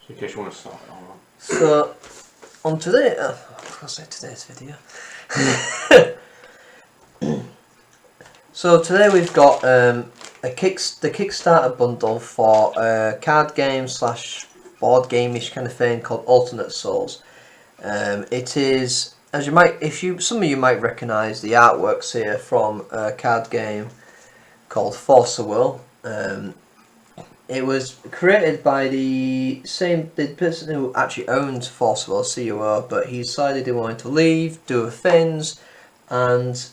In case you want to start it all on. So, on today, today's video. So today we've got the Kickstarter bundle for a card game / board game-ish kind of thing called Alternate Souls. It is, as you might, some of you might recognise the artworks here from a card game called Force of Will. It was created by the person who actually owns Force of Will, COO, but he decided he wanted to leave, do other things, but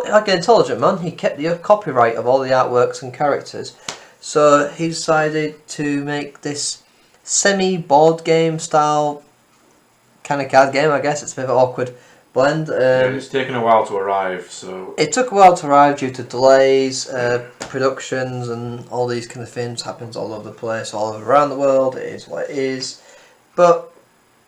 like an intelligent man, he kept the copyright of all the artworks and characters. So he decided to make this semi-board game style kind of card game, I guess. It's a bit of an awkward blend. It's taken a while to arrive, so... It took a while to arrive due to delays, productions and all these kind of things. Happens all over the place, all around the world. It is what it is. But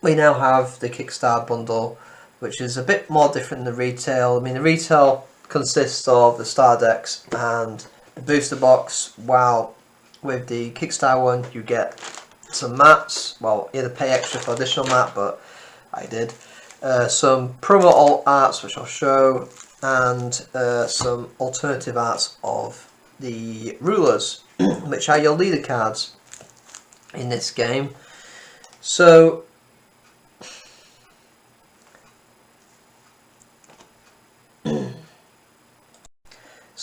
we now have the Kickstarter Bundle, which is a bit more different than the retail. I mean, the retail consists of the star decks and the booster box, while with the Kickstarter one you get some mats. Well, you either pay extra for additional mat, but I did. Some promo alt arts, which I'll show, and some alternative arts of the rulers, which are your leader cards in this game. So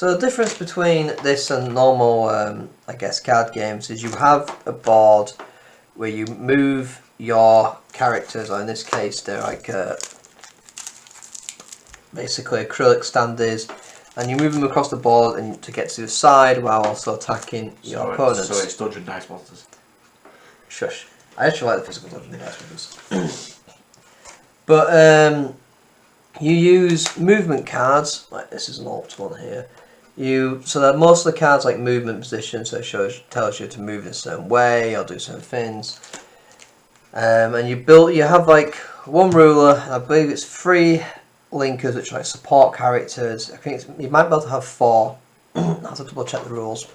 the difference between this and normal, I guess, card games is you have a board where you move your characters, or in this case they're like basically acrylic standees, and you move them across the board and to get to the side while also attacking your opponents. So it's Dungeon Dice Monsters. Shush. I actually like the physical Dungeon Dice Monsters. But you use movement cards, like this is an alt one here. So that most of the cards like movement position, so it tells you to move in a certain way or do certain things. And you have like one ruler, and I believe it's 3 linkers, which are like support characters. I think you might be able to have 4. I have to double check the rules.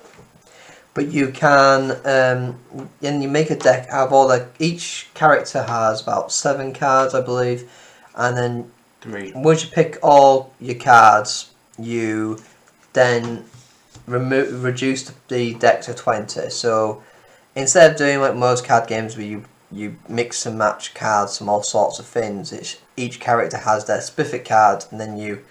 But you can, and you make a deck out of each character has about 7 cards, I believe, and then 3. Once you pick all your cards, you then reduce the deck to 20. So instead of doing like most card games where you mix and match cards from all sorts of things, each character has their specific card, and then you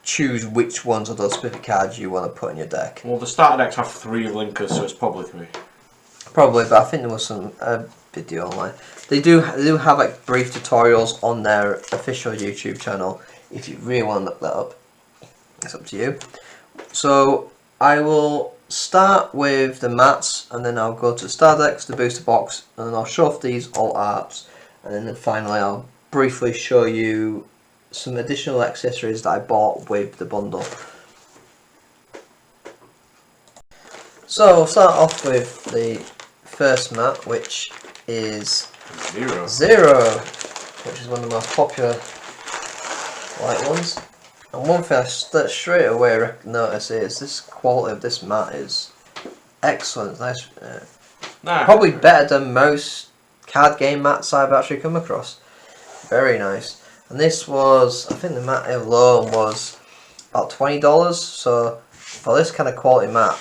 choose which ones of those specific cards you want to put in your deck. Well, the starter decks have 3 linkers, so it's probably 3. Probably, but I think there was some video online. They do have like brief tutorials on their official YouTube channel if you really want to look that up. It's up to you. So I will start with the mats, and then I'll go to star decks, the booster box, and then I'll show off these alt arts, and then finally I'll briefly show you some additional accessories that I bought with the bundle. So I'll start off with the first mat, which is Zero, which is one of the most popular light ones. And one thing that straight away notice is this quality of this mat is excellent. Nice, probably better than most card game mats I've actually come across. Very nice. And this was, I think the mat alone was about $20. So for this kind of quality mat,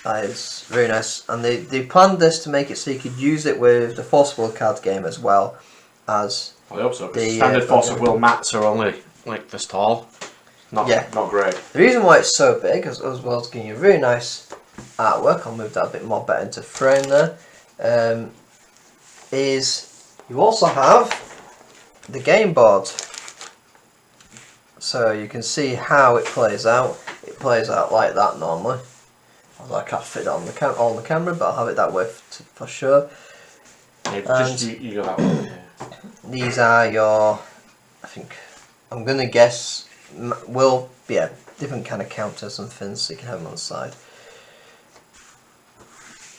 that is very nice. And they planned this to make it so you could use it with the Force of Will card game as well as. I hope so. The standard Force of Will mats are only like this tall. Not great. The reason why it's so big, as well as giving you really nice artwork, I'll move that a bit more better into frame there, is you also have the game board. So you can see how it plays out. It plays out like that normally. Although I can't fit it on the camera, but I'll have it that way for sure. Yeah, you go that way. Yeah. These are your, I think, I'm going to guess, different kind of counters and things, so you can have them on the side.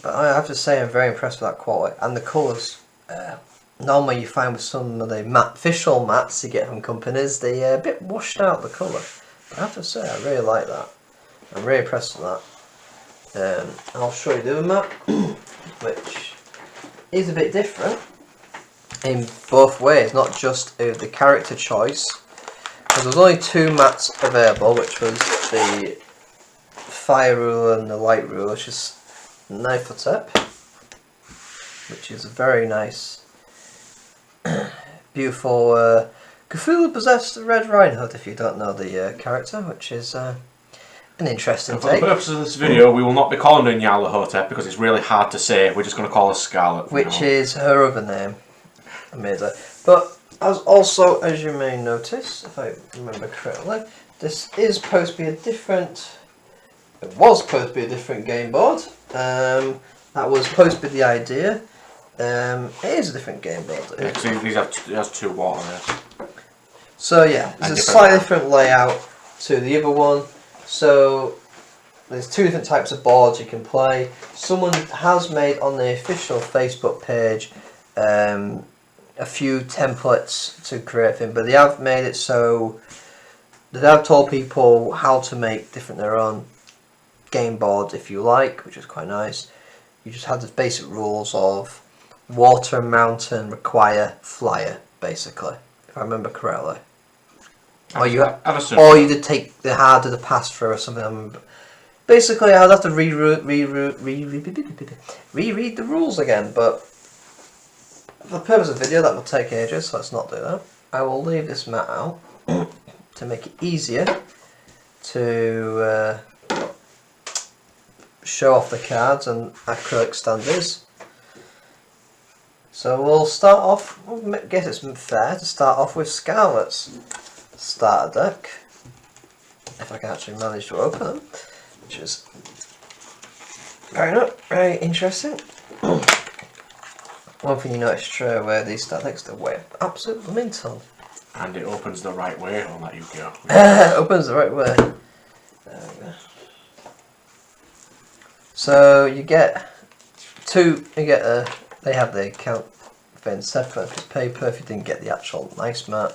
But I have to say I'm very impressed with that quality and the colours. Normally you find with some of the official mats you get from companies, they're a bit washed out, the colour. But I have to say I really like that. I'm really impressed with that. I'll show you the other mat, which is a bit different in both ways, not just the character choice. Because there's only 2 mats available, which was the fire rule and the light rule, which is 9 tip, which is a very nice, beautiful Cthulhu possessed Red Riding Hood, if you don't know the character, which is an interesting take. For the purposes of this video, we will not be calling her Nyarlathotep because it's really hard to say. We're just going to call her Scarlet. Which is her other name. Amazing. But also, as you may notice, if I remember correctly, this is supposed to be a different... It was supposed to be a different game board. That was supposed to be the idea. It is a different game board. Yeah, it has 2 water there. So yeah, it's a slightly different layout to the other one. So there's 2 different types of boards you can play. Someone has made on the official Facebook page a few templates to create things, but they have made it so they have told people how to make their own game board if you like, which is quite nice. You just have the basic rules of water, mountain, require, flyer, basically, if I remember correctly. Or you did take the harder the pass through or something. Basically, I'd have to reread the rules again, but for the purpose of the video, that will take ages, so let's not do that. I will leave this mat out to make it easier to show off the cards and acrylic standards. So we'll start off, I guess it's fair to start off with Scarlet's starter deck, if I can actually manage to open them, which is very interesting. One thing you notice straight away, these starter decks, they weigh absolutely mint on. And it opens the right way on that Yu-Gi-Oh! Opens the right way. There we go. So you get they have the account thing separate for paper if you didn't get the actual nice mat,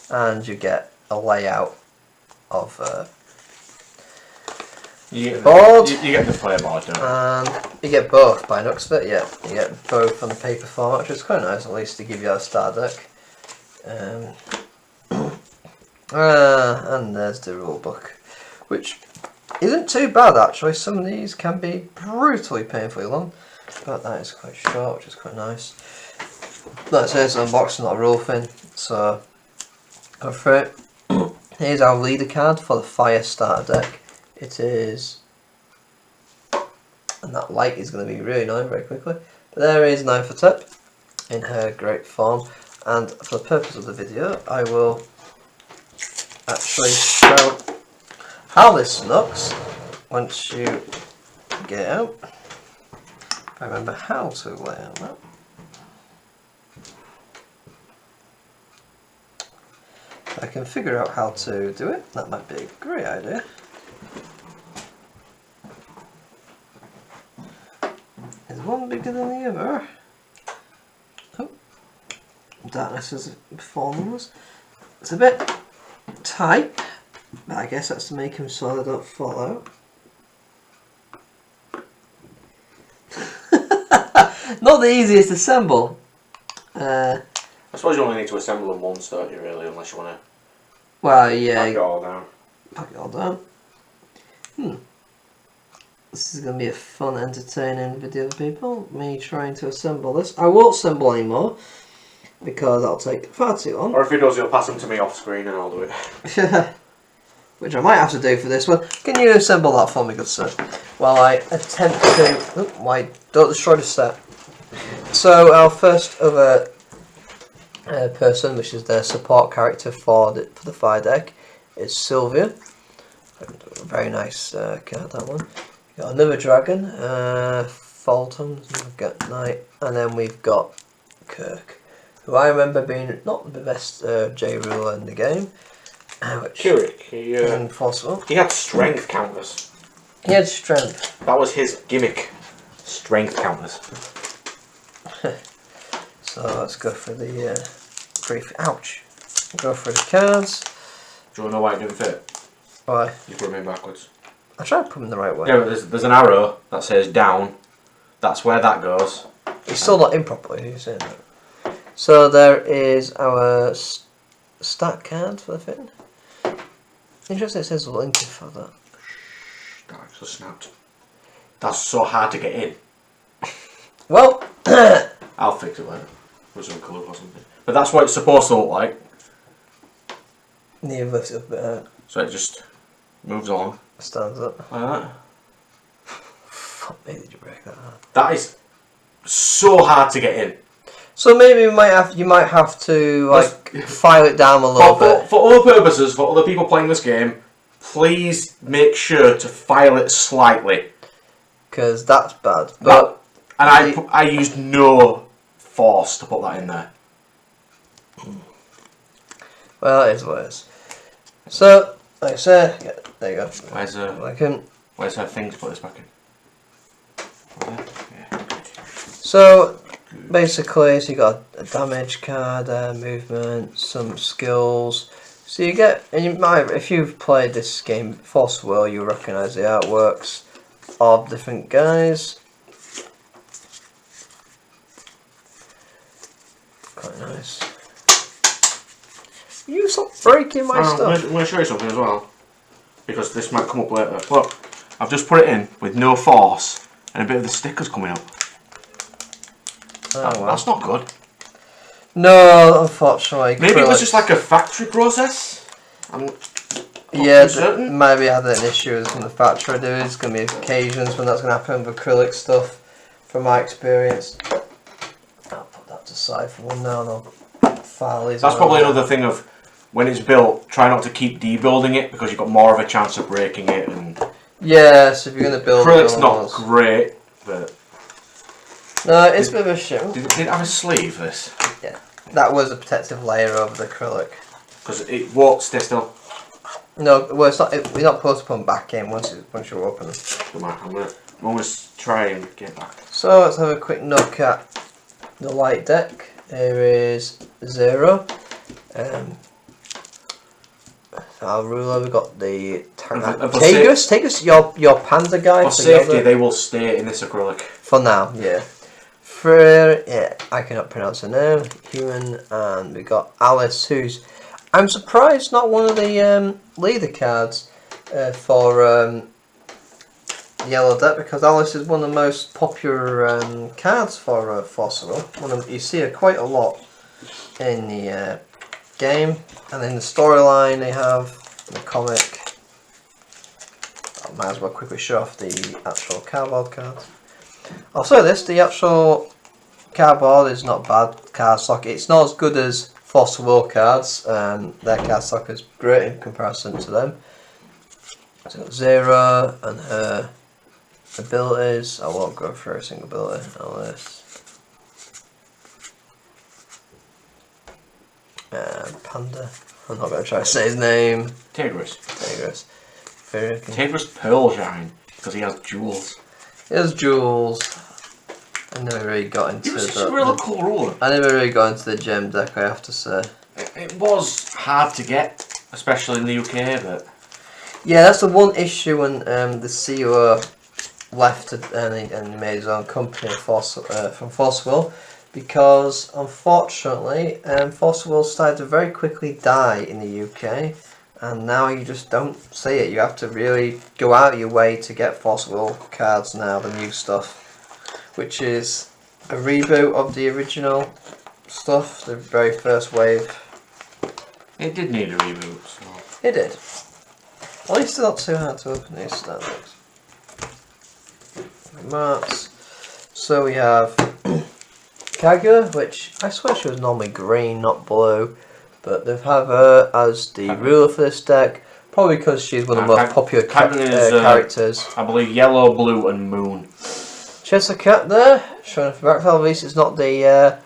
and you get a layout of board. You get the player board, don't you? And you get both by looks of it, yeah. You get both on the paper format, which is quite nice, at least to give you a starter deck. And there's the rule book, which isn't too bad actually. Some of these can be brutally painfully long, but that is quite short, which is quite nice. That's it, it's an unboxing, not a rule thing, so go for it. Here's our leader card for the fire starter deck. It is, and that light is going to be really annoying very quickly, but there is Nyarlathotep in her great form, and for the purpose of the video I will actually show how this looks once you get it out. If I remember how to lay out that. If I can figure out how to do it, that might be a great idea. Is one bigger than the other? Oh, darkness is performance. It's a bit tight, but I guess that's to make them so they don't fall out. Not the easiest to assemble. I suppose you only need to assemble them once, don't you, really, unless you want to yeah, pack it all down. Pack it all down. This is going to be a fun, entertaining video for people. Me trying to assemble this. I won't assemble anymore because that'll take far too long. Or if he does, he'll pass them to me off screen and I'll do it. Which I might have to do for this one. Can you assemble that for me, good sir? While I attempt to... don't destroy the set. So our first other person, which is their support character for the fire deck, is Sylvia. Very nice card, that one. Got another dragon, Fulton, we've got Knight, and then we've got Kirk, who I remember being not the best J ruler in the game. Kirk, he had strength counters. He had strength. That was his gimmick. Strength counters. So let's go for the ouch. Go for the cards. Do you want to know why it didn't fit? Why? You put them in backwards. I tried to put them the right way. Yeah, but there's an arrow that says down. That's where that goes. It's still not in properly, you're saying that. So there is our stat card for the thing. Interesting, it says link for that. That actually snapped. That's so hard to get in. Well, I'll fix it later. With some colour or something. But that's what it's supposed to look like. Need to lift it up a bit. So it just moves along. Stands up. Like that. Fuck me, did you break that hard? That is so hard to get in. So maybe you might have to like file it down a little bit. For other purposes, for other people playing this game, please make sure to file it slightly. Because that's bad. But I used no force to put that in there. Well, it is what it is. So, like I said, yeah, there you go. Where's her thing to put this back in? Yeah. So, basically, so you got a damage card, movement, some skills. So you get, and you might, if you've played this game Force Will, you'll recognise the artworks of different guys. Quite nice. You stop breaking my stuff. I'm going to show you something as well, because this might come up later. Look, I've just put it in with no force, and a bit of the stickers coming up. That's not good. No, unfortunately. Maybe it was just like a factory process. I'm not yeah, certain. Maybe I had an issue from the factory. There is going to be occasions when that's going to happen with acrylic stuff, from my experience. I'll put that to side for one now. No. That's probably another thing of when it's built, try not to keep debuilding it because you've got more of a chance of breaking it. And yeah, so if you're going to build acrylic's not great, but no, it's a bit of a shit. Did it have a sleeve? This? Yeah, that was a protective layer over the acrylic. Because it won't stay still. No, well, it's not. We're not supposed to put them back in once you open them. I'm going to almost try and get back. So let's have a quick look at the light deck. Here is 0. Our ruler, we've got the Tagus, your panda guy. For safety, they will stay in this acrylic. For now, yeah. Freya, yeah, I cannot pronounce her name. Human, and we got Alice, who's, I'm surprised, not one of the leader cards for Yellow Deck, because Alice is one of the most popular cards for Fossil. You see her quite a lot in the game, and in the storyline they have in the comic. I might as well quickly show off the actual cardboard cards. I'll say this: the actual cardboard is not bad cardstock. It's not as good as Fossil Will cards. Their cardstock is great in comparison to them. So 0 and her abilities. I won't go through a single ability. All this. Panda. I'm not going to try to say his name. Tigris. Tigris Pearlshine, because he has jewels. He has jewels. I never really got into It's a really cool ruler. I never really got into the gem deck, I have to say. It was hard to get, especially in the UK, but yeah, that's the one issue when the CEO left and he made his own company from Fossil, because unfortunately Fossil Will started to very quickly die in the UK, and now you just don't see it. You have to really go out of your way to get Fossil Will cards now, the new stuff, which is a reboot of the original stuff, the very first wave. it did need a reboot. So. It did. At least it's not too hard to open these standards. Marks. So we have Kaguya, which I swear she was normally green, not blue, but they've have her as the ruler for this deck, probably because she's one of the most popular characters. I believe yellow, blue, and moon. She has a cat there, showing off the back. At least it's not the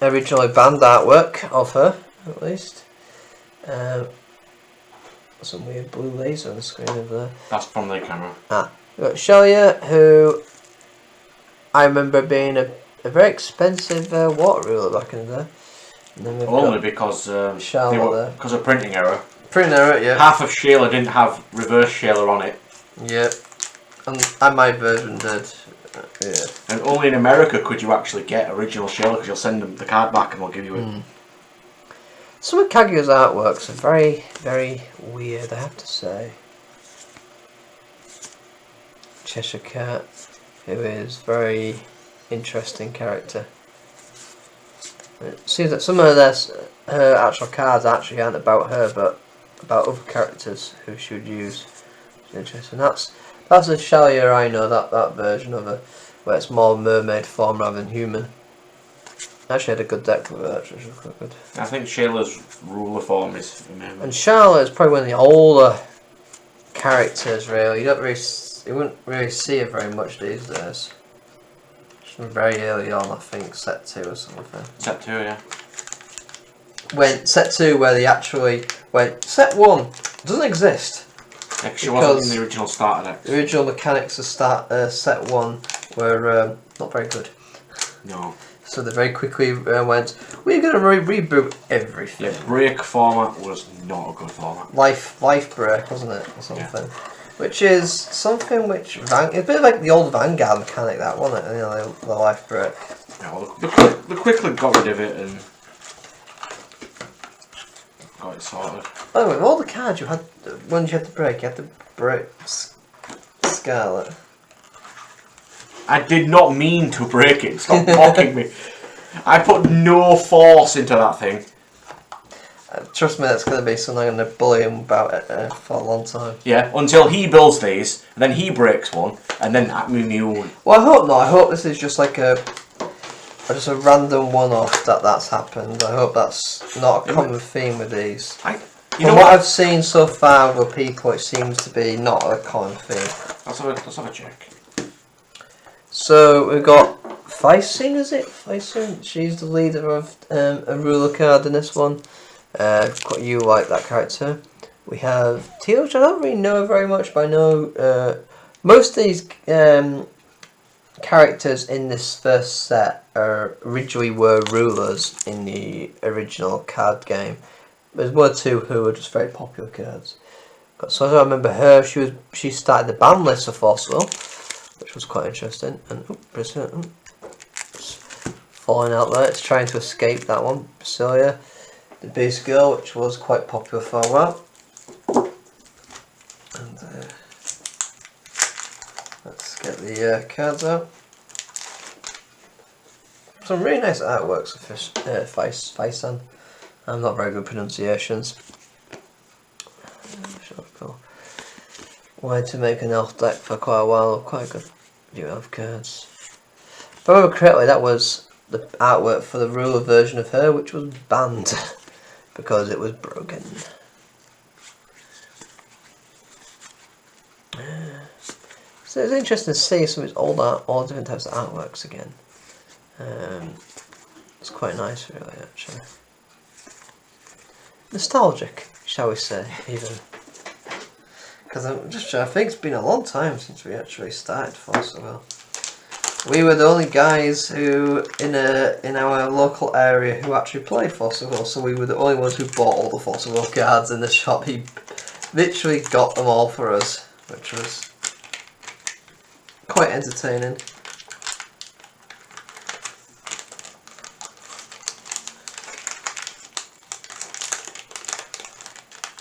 originally banned artwork of her, at least. Some weird blue laser on the screen over there. That's from the camera. We've got Shelia, who I remember being a very expensive water ruler back in the day. And then only because because of printing error. Printing error, yeah. Half of Sheila didn't have reverse Sheila on it. Yeah, and my version did. Yeah. And only in America could you actually get original Shayla, because you'll send them the card back and they'll give you it. Some of Kaguya's artworks are very, very weird, I have to say. Cheshire Cat, who is a very interesting character. It seems that some of her actual cards actually aren't about her, but about other characters who she would use. It's interesting. That's a Shalia I know, that version of her, where it's more mermaid form rather than human. I actually had a good deck with her, actually, which was quite good. I think Shayla's ruler form is amazing. And Charlotte is probably one of the older characters, really. You wouldn't really see her very much these days. She's from very early on, I think, set 2 or something. Set 2, yeah. When set 2, where they actually went, set 1 doesn't exist. Yeah, she wasn't in the original starter deck. The original mechanics of set 1 were not very good. No. So they very quickly went, we're going to reboot everything. Yeah, break format was not a good format. Life break, wasn't it, or something? Yeah. Which is something which it's a bit like the old Vanguard mechanic, that wasn't it? You know, the life break. Yeah, well, they quickly got rid of it and got it sorted. By the way, with all the cards you had, ones you had to break, you had to break Scarlet. I did not mean to break it. Stop mocking me. I put no force into that thing. Trust me, that's going to be something I'm going to bully him about it for a long time. Yeah, until he builds these, and then he breaks one, and then at me new one. Well, I hope not. I hope this is just like just a random one-off that's happened. I hope that's not a common theme with these. From what I've seen so far with people, it seems to be not a common theme. Let's have a check. So we've got Feising, is it? Feising? She's the leader of a ruler card in this one. You like that character. We have Teal, which I don't really know very much, but I know most of these characters in this first set originally were rulers in the original card game. There's one or two who were just very popular cards. So as I remember her, she started the ban list of Force Will, which was quite interesting. And it's falling out there. It's trying to escape that one. Basilia, the Beast Girl, which was quite popular for a while. And let's get the cards out. Some really nice artworks of Faisan. I'm not very good pronunciations. Wanted to make an elf deck for quite a while. Quite a good few elf cards. If I remember correctly, that was the artwork for the ruler version of her, which was banned because it was broken. So it's interesting to see some of his old art, all different types of artworks again. It's quite nice, really, actually. Nostalgic, shall we say, even. Because I think it's been a long time since we actually started Force of Will. We were the only guys who, in our local area, who actually played Force of Will, so we were the only ones who bought all the Force of Will cards in the shop. He literally got them all for us, which was quite entertaining.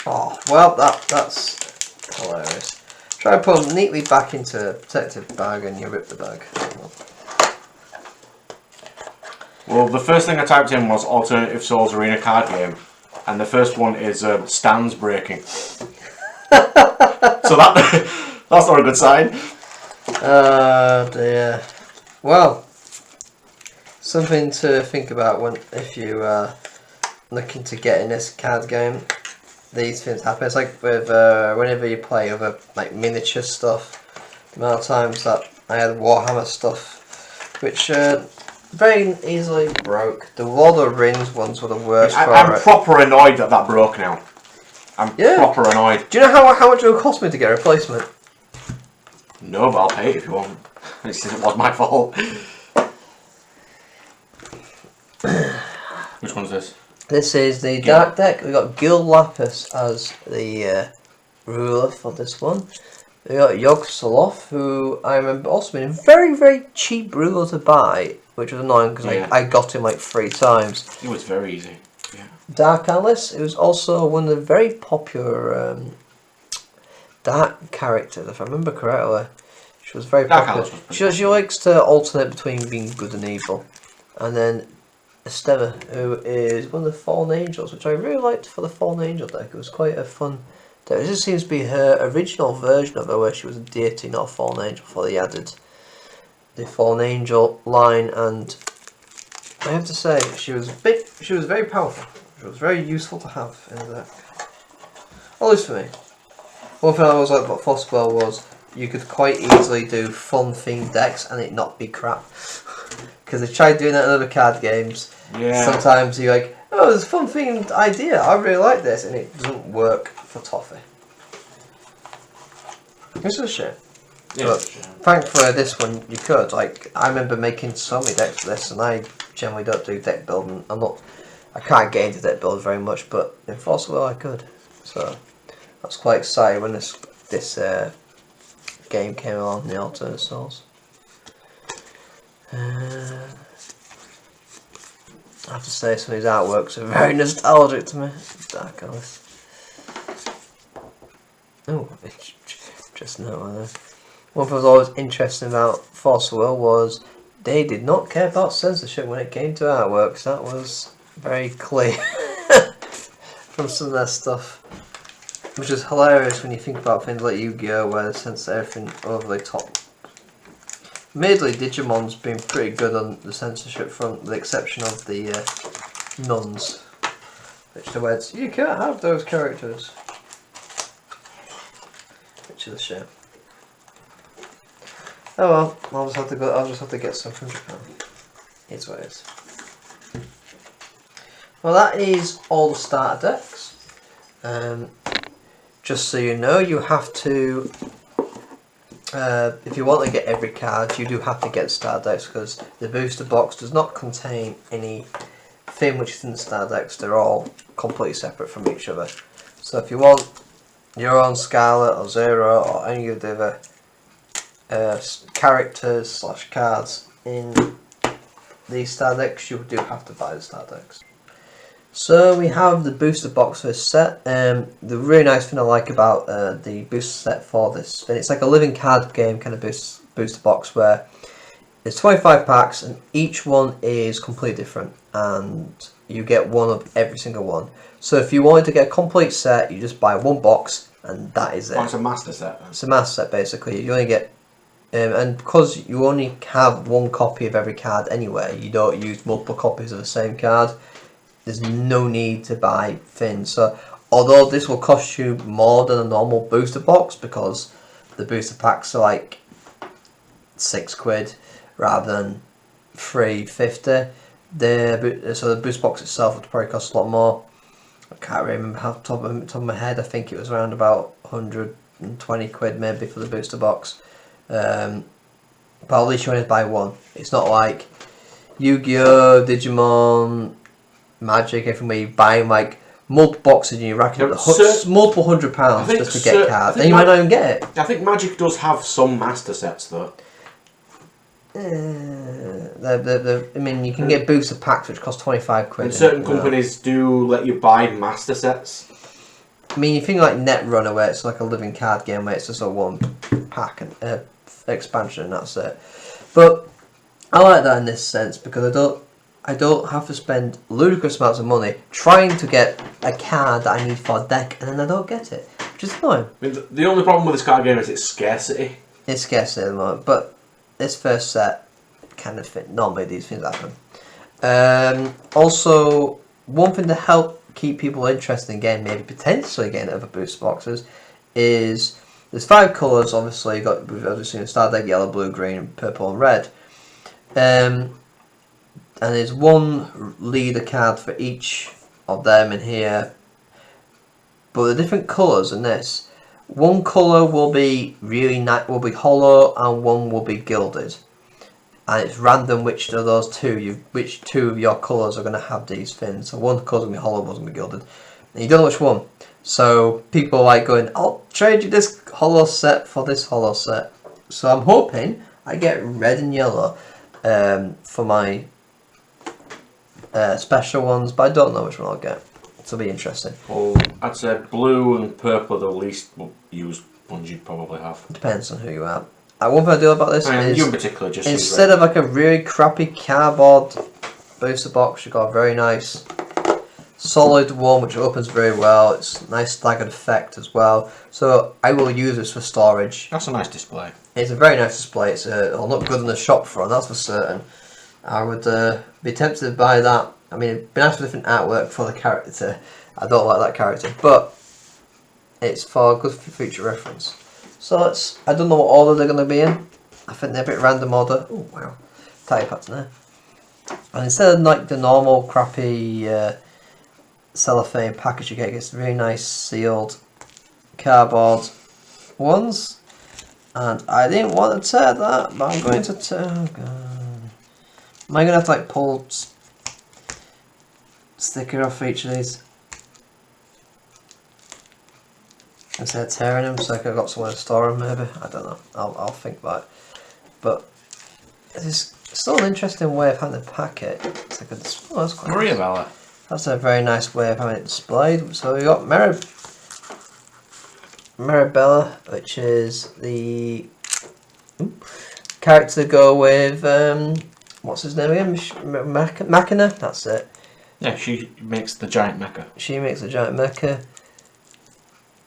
Oh, well, that's hilarious. Try and put them neatly back into a protective bag and you rip the bag. Well, the first thing I typed in was Alternative Souls Arena card game, and the first one is stands breaking. So that's not a good sign. Dear. Well, something to think about if you are looking to get in this card game. These things happen. It's like with whenever you play other like miniature stuff. The amount of times that I had Warhammer stuff, which very easily broke. The Lord of the Rings ones were the worst. I'm proper annoyed that broke now. I'm proper annoyed. Do you know how much it would cost me to get a replacement? No, but I'll pay it if you want. It was my fault. Which one's this? This is the Dark deck. We've got Gil Lapis as the ruler for this one. We got Yog Soloth, who I remember also being a very, very cheap ruler to buy, which was annoying because I got him like 3 times. It was very easy. Yeah. Dark Alice, it was also one of the very popular dark characters, if I remember correctly. She was very popular. She likes to alternate between being good and evil. And then Estella, who is one of the Fallen Angels, which I really liked for the Fallen Angel deck. It was quite a fun deck. This just seems to be her original version of her, where she was a deity, not a Fallen Angel, before they added the Fallen Angel line. And I have to say, she was very powerful. She was very useful to have in the deck. At least for me. One thing I always liked about Frostwell was you could quite easily do fun themed decks and it not be crap. Because they tried doing that in other card games. Yeah. Sometimes you're like, oh, there's a fun themed idea, I really like this, and it doesn't work for Toffee. This is a shame. Yeah, but thankfully this one you could. Like, I remember making so many decks for this, and I generally don't do deck building. I can't get into deck build very much, but in Frostwell I could. So I was quite excited when this game came along, the Alternate Souls. I have to say, some of his artworks are very nostalgic to me. Dark Alice. Oh, just no other. One thing that was always interesting about Frostwell was they did not care about censorship when it came to artworks. That was very clear from some of their stuff. Which is hilarious when you think about things like Yu-Gi-Oh! Where they censor everything overly top. Admittedly, Digimon's been pretty good on the censorship front, with the exception of the nuns. Which the words, you can't have those characters. Which is a shame. Oh well, I'll just have to get some from Japan. It's what it is. Well, that is all the starter decks. Just so you know, you have to, if you want to get every card, you do have to get starter decks, because the booster box does not contain anything which is in the starter decks. They're all completely separate from each other. So if you want your own Scarlet or Zero or any of the other characters / cards in these starter decks, you do have to buy the starter decks. So we have the booster box for this set. The really nice thing I like about the booster set for this, and it's like a living card game kind of booster box where there's 25 packs and each one is completely different, and you get one of every single one. So if you wanted to get a complete set, you just buy one box and that is it. Oh, it's a master set then. It's a master set basically. You only get and because you only have one copy of every card anyway, you don't use multiple copies of the same card. There's no need to buy things. So although this will cost you more than a normal booster box, because the booster packs are like £6 rather than £3.50, so the booster box itself would probably cost a lot more. I can't remember off the top of my head. I think it was around about £120 maybe for the booster box. But at least you only buy one. It's not like Yu-Gi-Oh!, Digimon, Magic, everywhere you buy like multiple boxes and you're racking up multiple £100 just to get cards. Then you might not even get it. I think Magic does have some master sets though. I mean, you can get booster packs which cost £25. And certain companies do let you buy master sets. I mean, you think like Netrunner, where it's like a living card game where it's just a one pack and expansion and that's it. But I like that in this sense because I don't have to spend ludicrous amounts of money trying to get a card that I need for a deck, and then I don't get it, which is annoying. I mean, the only problem with this card game is its scarcity. It's scarcity at the moment, but this first set kind of fit. Normally these things happen. Also, one thing to help keep people interested in getting, maybe potentially getting other booster boxes, is there's 5 colours. Obviously, you've got obviously starter deck: yellow, blue, green, purple, and red. And there's one leader card for each of them in here. But the different colours in this, one colour will be will be hollow and one will be gilded. And it's random which of those two of your colours are going to have these fins. So one colour's going to be hollow, one's going to be gilded. And you don't know which one. So people like going, I'll trade you this holo set for this holo set. So I'm hoping I get red and yellow for my special ones, but I don't know which one I'll get. It'll be interesting. Well, I'd say blue and purple are the least used ones you'd probably have. Depends on who you are. One thing I do about this is, you in particular, just instead of like a really crappy cardboard booster box, you've got a very nice solid one which opens very well. It's a nice staggered effect as well. So I will use this for storage. That's a nice display. It's a very nice display. It'll look good in the shop front, that's for certain. I would be tempted to buy that. I mean, it'd be nice for different artwork for the character. I don't like that character, but it's for good future reference. So I don't know what order they're going to be in. I think they're a bit random order. Oh wow, tie pattern there. And instead of like the normal crappy cellophane package you get, it's really nice sealed cardboard ones. And I didn't want to tear that, but I'm going to tear. Oh god, am I going to have to like pull sticker off each of these instead of tearing them, so I could have got somewhere to store them? Maybe, I don't know. I'll think about it. But it's still an interesting way of having to pack it. It's like that's quite Mirabella. nice. That's a very nice way of having it displayed. So we got Mirabella, which is the character to go with. What's his name again? Machina. That's it. Yeah, she makes the giant mecha. She makes a giant mecha.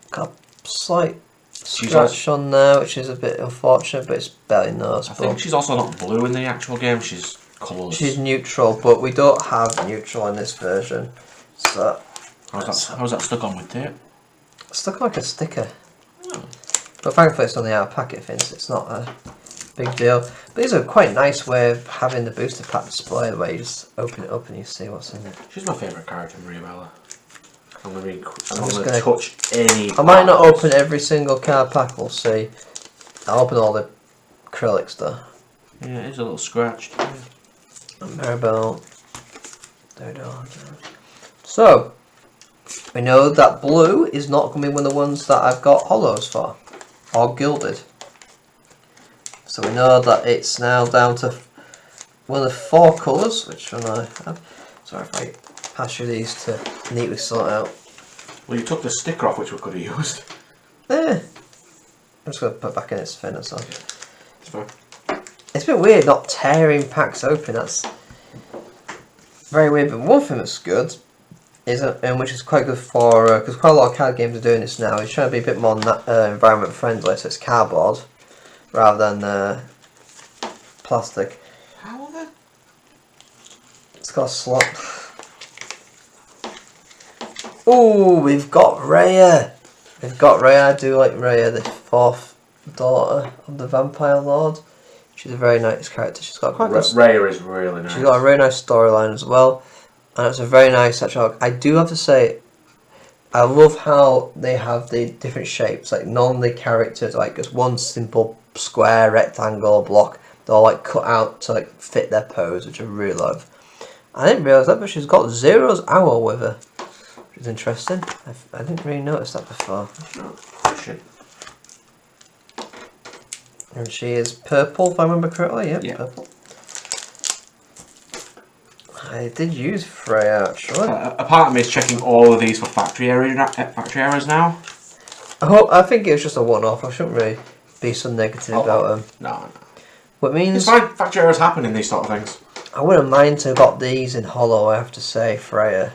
Got a slight scratch on there, which is a bit unfortunate, but it's barely noticeable. I think she's also not blue in the actual game. She's colourless. She's neutral, but we don't have neutral in this version. So how's that stuck on with tape? Stuck like a sticker. But thankfully it's on the outer packet thing, so it's not a big deal. But these are quite a nice way of having the booster pack display, where you just open it up and you see what's in it. She's my favourite character, Mirabella. I'm going to touch any. I might not open every single card pack, we'll see. I'll open all the acrylics though. Yeah, it is a little scratched. Yeah. Mirabelle. There we go. So, we know that blue is not going to be one of the ones that I've got hollows for, or gilded. So we know that it's now down to one of the 4 colours, which one I have. Sorry if I pass you these to neatly sort out. Well, you took the sticker off, which we could have used. I'm just going to put it back in its fin or something. It's fine. It's a bit weird not tearing packs open, that's very weird. But one thing that's good is, and which is quite good for, because quite a lot of card games are doing this now, is trying to be a bit more environment friendly, so it's cardboard rather than plastic. How the? It's got a slot. Ooh, we've got Freya. I do like Freya, the 4th daughter of the Vampire Lord. She's a very nice character. She's got quite good. Freya is really nice. She's got a very nice storyline as well, and it's a very nice actual. I do have to say, I love how they have the different shapes. Like normally characters like just one simple square, rectangle, block. They're all like cut out to like fit their pose, which I really love. I didn't realise that, but she's got Zero's owl with her, which is interesting. I didn't really notice that before. Shit. And she is purple, if I remember correctly. Yep, yeah, purple. I did use Freya actually. A part of me is checking all of these for factory errors now. I think it was just a one-off. I shouldn't really be so negative about them. No. What means it's fine. Factory errors happen in these sort of things. I wouldn't mind to have got these in hollow, I have to say, Freya.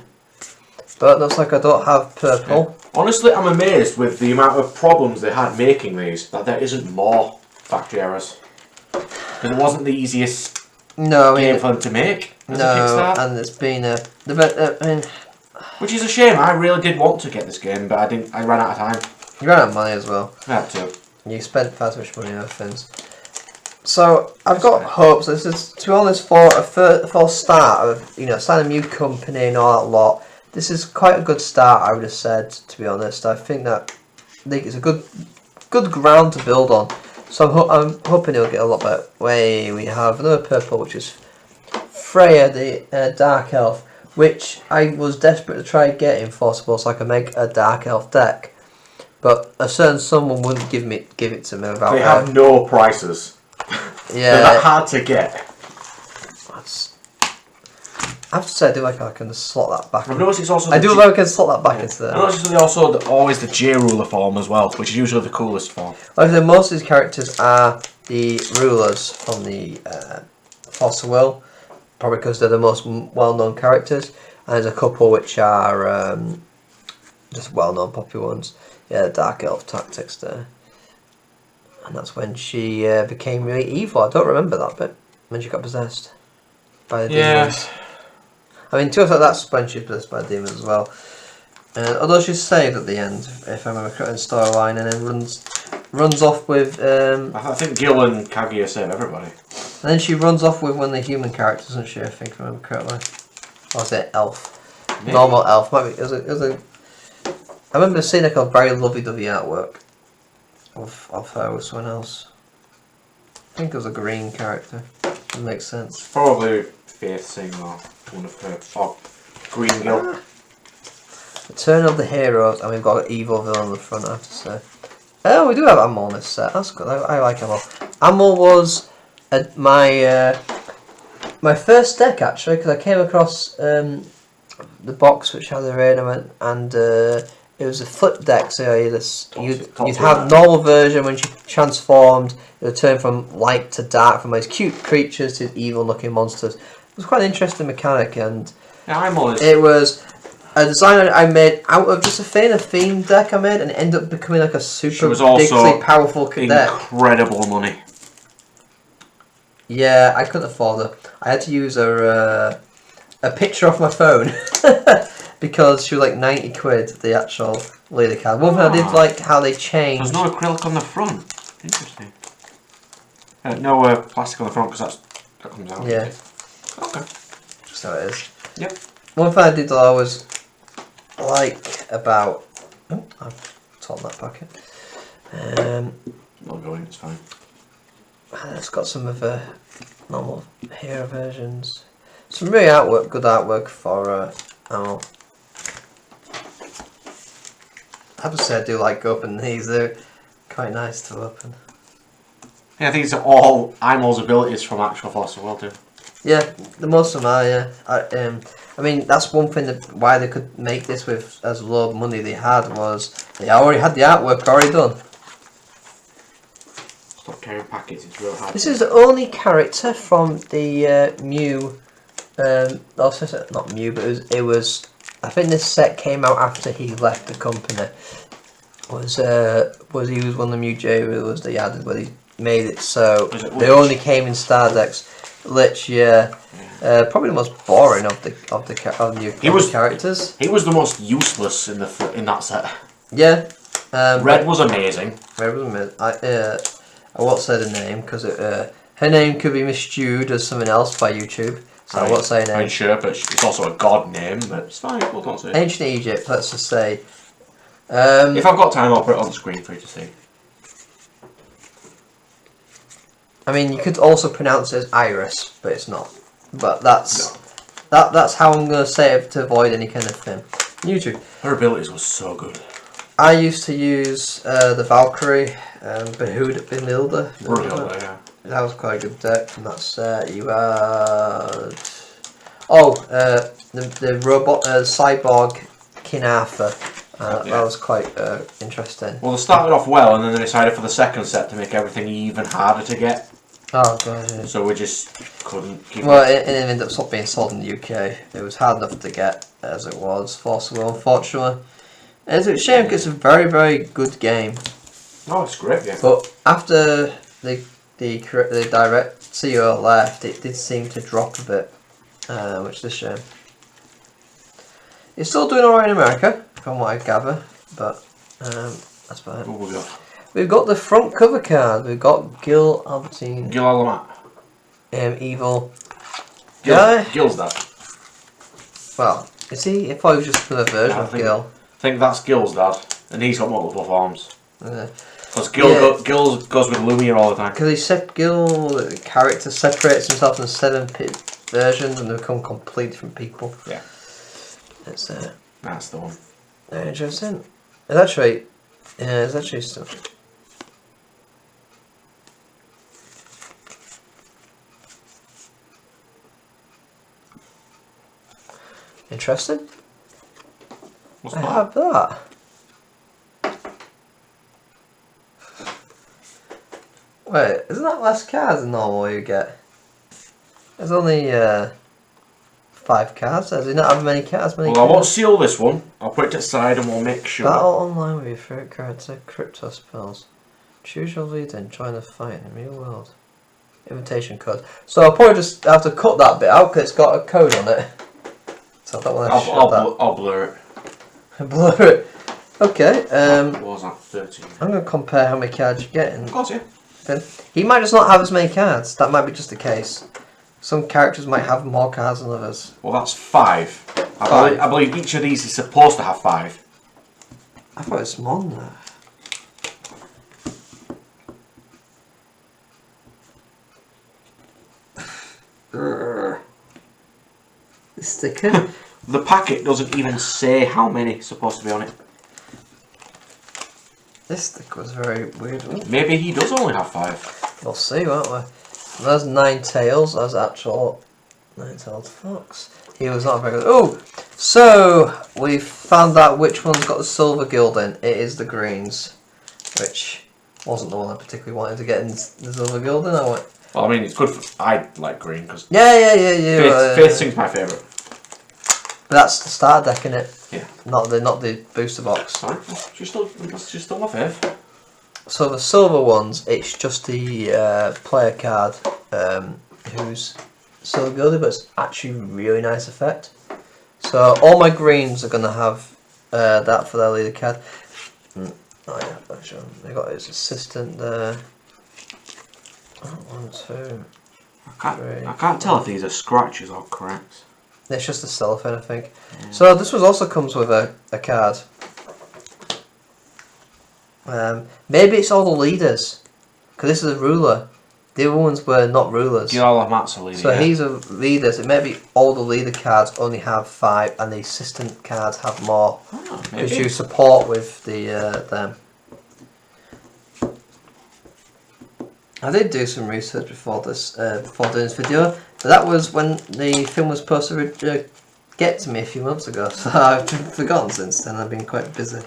But it looks like I don't have purple. Yeah. Honestly, I'm amazed with the amount of problems they had making these, that there isn't more factory errors. Because it wasn't the easiest game for them to make as a Kickstarter. And it's been which is a shame. I really did want to get this game, but I ran out of time. You ran out of money as well. I had to. You spent far too much money on things. So I've got hopes. This is, to be honest, for a start of starting a new company and all that lot. This is quite a good start, I would have said. To be honest, I think it's a good ground to build on. So I'm hoping it'll get a lot better. We have another purple, which is Freya, the dark elf. which I was desperate to try getting Forcible so I could make a Dark Elf deck. But a certain someone wouldn't give it to me without. They have no prices. Yeah, they're that hard to get. I have to say, I do like how I can slot that back. I've noticed it's also. I do like I can slot that back into there. I noticed they also always the J ruler form as well, which is usually the coolest form. Like I said, most of these characters are the rulers from the Force of Will, probably because they're the most well-known characters. And there's a couple which are just well-known popular ones. Yeah, the Dark Elf tactics there. And that's when she became really evil. I don't remember that bit. When she got possessed by the demons. I mean, to us like that's when she's possessed by demons as well. Although she's saved at the end, if I remember correctly, in storyline, and then runs off with. I think Gil and Kaguya save everybody. And then she runs off with one of the human characters, doesn't she? I think, if I remember correctly. Or was it elf? Maybe. Normal elf. Might be. It was a. I remember seeing like a very lovey-dovey artwork of her with someone else. I think it was a green character. That makes sense. Probably Faith Sing or one of her. Oh, Green Gil. Return of the Heroes, and we've got an evil villain on the front, I have to say. Oh, we do have Amor in this set. That's good. I like Amor. Amor was my first deck actually, because I came across the box which had the raid and it was a flip deck. So you'd have normal version when she transformed. It would turn from light to dark, from those cute creatures to evil-looking monsters. It was quite an interesting mechanic, and it was a design I made out of just a theme deck I made, and it ended up becoming like a super ridiculously powerful deck. Incredible money. Yeah, I couldn't afford her. I had to use a picture off my phone because she was like 90 quid, the actual leader card. One thing I did like how they changed. There's no acrylic on the front. Interesting. No plastic on the front because that comes out. Yeah. Okay. Just how it is. Yep. One thing I did always like about. Oh, I've torn that packet. Not going, it's fine. It's got some of the normal hero versions. Some really good artwork for Amor. I have to say I do like opening these, they're quite nice to open. Yeah, I think it's all Amor's abilities from actual Force of Will too. Yeah, the most of them are, yeah. I mean, that's one thing why they could make this with as low money they had was they already had the artwork already done. Stop carrying packets, it's real hard. This is the only character from the Mew, not Mew, but it was, I think this set came out after he left the company. He was one of the Mew J rulers they added, but he made it so they only came in star decks. Lich, yeah. Probably the most boring of the characters. He was the most useless in that set. Yeah. Red was amazing. Red was amazing. I won't say the name because her name could be misstewed as something else by YouTube. So I won't say her name. I'm sure, but it's also a god name, but it's fine, we'll not say it. Ancient Egypt, let's just say. If I've got time, I'll put it on the screen for you to see. I mean, you could also pronounce it as Iris, but it's not. But that's how I'm going to say it to avoid any kind of thing. YouTube. Her abilities were so good. I used to use the Valkyrie, Benilda. Yeah. That was quite a good deck from that set. You had the robot cyborg King Arthur. That was quite interesting. Well, they started off well, and then they decided for the second set to make everything even harder to get. Oh god. Yeah. So we just couldn't keep. Well, it ended up stopped being sold in the UK. It was hard enough to get as it was. Force Will, unfortunately. It's a shame because it's a very, very good game. Oh, it's a great game. But after the direct CEO left, it did seem to drop a bit, which is a shame. It's still doing alright in America, from what I gather, but that's fine. What we got? We've got the front cover card. We've got Gil Albertine. Gil Alamat. Evil. Guy. Gil's that. Well, is he? If I was just another version of Gil. I think that's Gil's dad, and he's got multiple forms. Because Gil goes with Lumia all the time. Because Gil, the character separates himself into 7 versions and they become complete different people. Yeah. It's That's the one. very interesting. It's actually, yeah, it's actually stuff. Interesting. What's I that? have that. Wait, isn't that less cards than normal you get? There's only 5 cards. Does he not have many cards? Well, I won't seal this one. I'll put it to the side and we'll make sure. Battle online with your favourite character, crypto spells. Choose your leader and join a fight in the real world. Invitation code. So I'll probably just have to cut that bit out because it's got a code on it. So I don't want to show that. I'll blur it. Blur it. Okay. What was that? 13. I'm going to compare how many cards you're getting. Of course, yeah. Then he might just not have as many cards. That might be just the case. Some characters might have more cards than others. Well, that's 5. I believe each of these is supposed to have 5. I thought it's more than that. The sticker. The packet doesn't even say how many supposed to be on it. This sticker was very weird. Ooh. Maybe he does only have 5. We'll see, won't we? There's 9 tails. There's actual 9-tailed fox. He was not very good. Oh, so we found out which one's got the silver gilding. It is the greens, which wasn't the one I particularly wanted to get in the silver gilding. I went. Well, I mean, it's good. I like green because Yeah. Faith Sing's my favourite. That's the starter deck, innit? Yeah. Not the booster box. Sorry, she's still my fave. So the silver ones, it's just the player card who's silver gilded, but it's actually really nice effect. So all my greens are gonna have that for their leader card. Oh yeah, actually, they got his assistant there. 1, 2. I can't tell if these are scratches or cracks. It's just the cellophane, I think. Yeah. So this was also comes with a card. Maybe it's all the leaders, because this is a ruler. The other ones were not rulers. You all have Matt's a leader. So he's a leader. So maybe all the leader cards only have 5, and the assistant cards have more. Because you support with the them. I did do some research before this, before doing this video, but that was when the film was supposed to get to me a few months ago. So I've forgotten since then. I've been quite busy.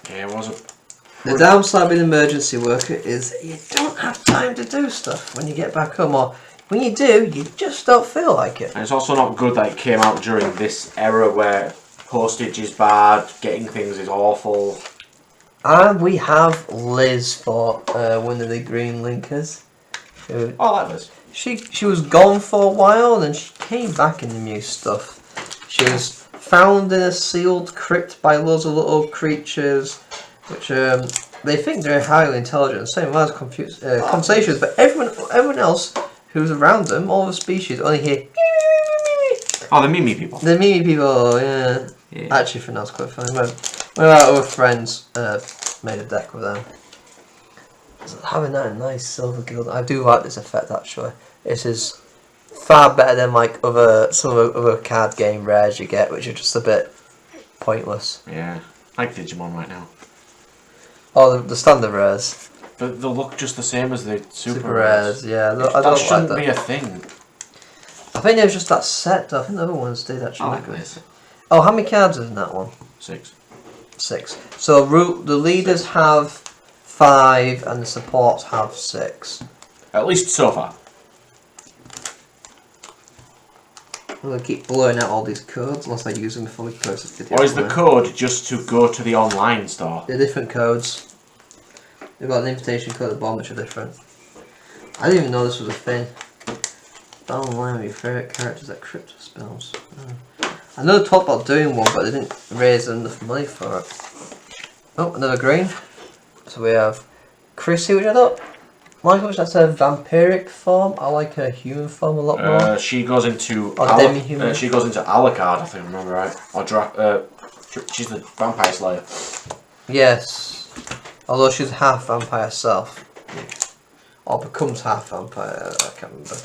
Yeah, it wasn't. The downside with emergency worker is you don't have time to do stuff when you get back home, or when you do, you just don't feel like it. And it's also not good that it came out during this era where postage is bad, getting things is awful. And we have Liz for one of the green linkers. Oh, I like Liz. She was gone for a while, and then she came back in the new stuff. She was found in a sealed crypt by loads of little creatures, which they think they're highly intelligent, same as conversations, but everyone else who's around them, all the species, only hear. Oh, the Mimi people. The Mimi people, yeah. Actually, I think that's quite funny. One of our other friends made a deck with them. So having that nice silver gild, I do like this effect actually. This is far better than like some other card game rares you get, which are just a bit pointless. Yeah, like Digimon right now. Oh, the standard rares. But they'll look just the same as the super rares. Yeah, that shouldn't be a thing. I think it was just that set though. I think the other ones did actually. I like this. Oh, how many cards is in that one? 6. 6. So the leaders have 5 and the supports have 6. At least so far. I'm going to keep blowing out all these codes unless I use them before we close this video. Or is the code just to go to the online store? They're different codes. They've got an invitation code at the bottom which are different. I didn't even know this was a thing. Online with your favourite characters at crypto spells. I know they talked about doing one, but they didn't raise enough money for it. Oh, another green. So we have Chrissy, which I don't like much. That's a vampiric form. I like her human form a lot more. She goes into demi-human. She goes into Alucard, I think I remember right. Or she's the vampire slayer. Yes. Although she's half vampire herself. Or becomes half vampire, I can't remember.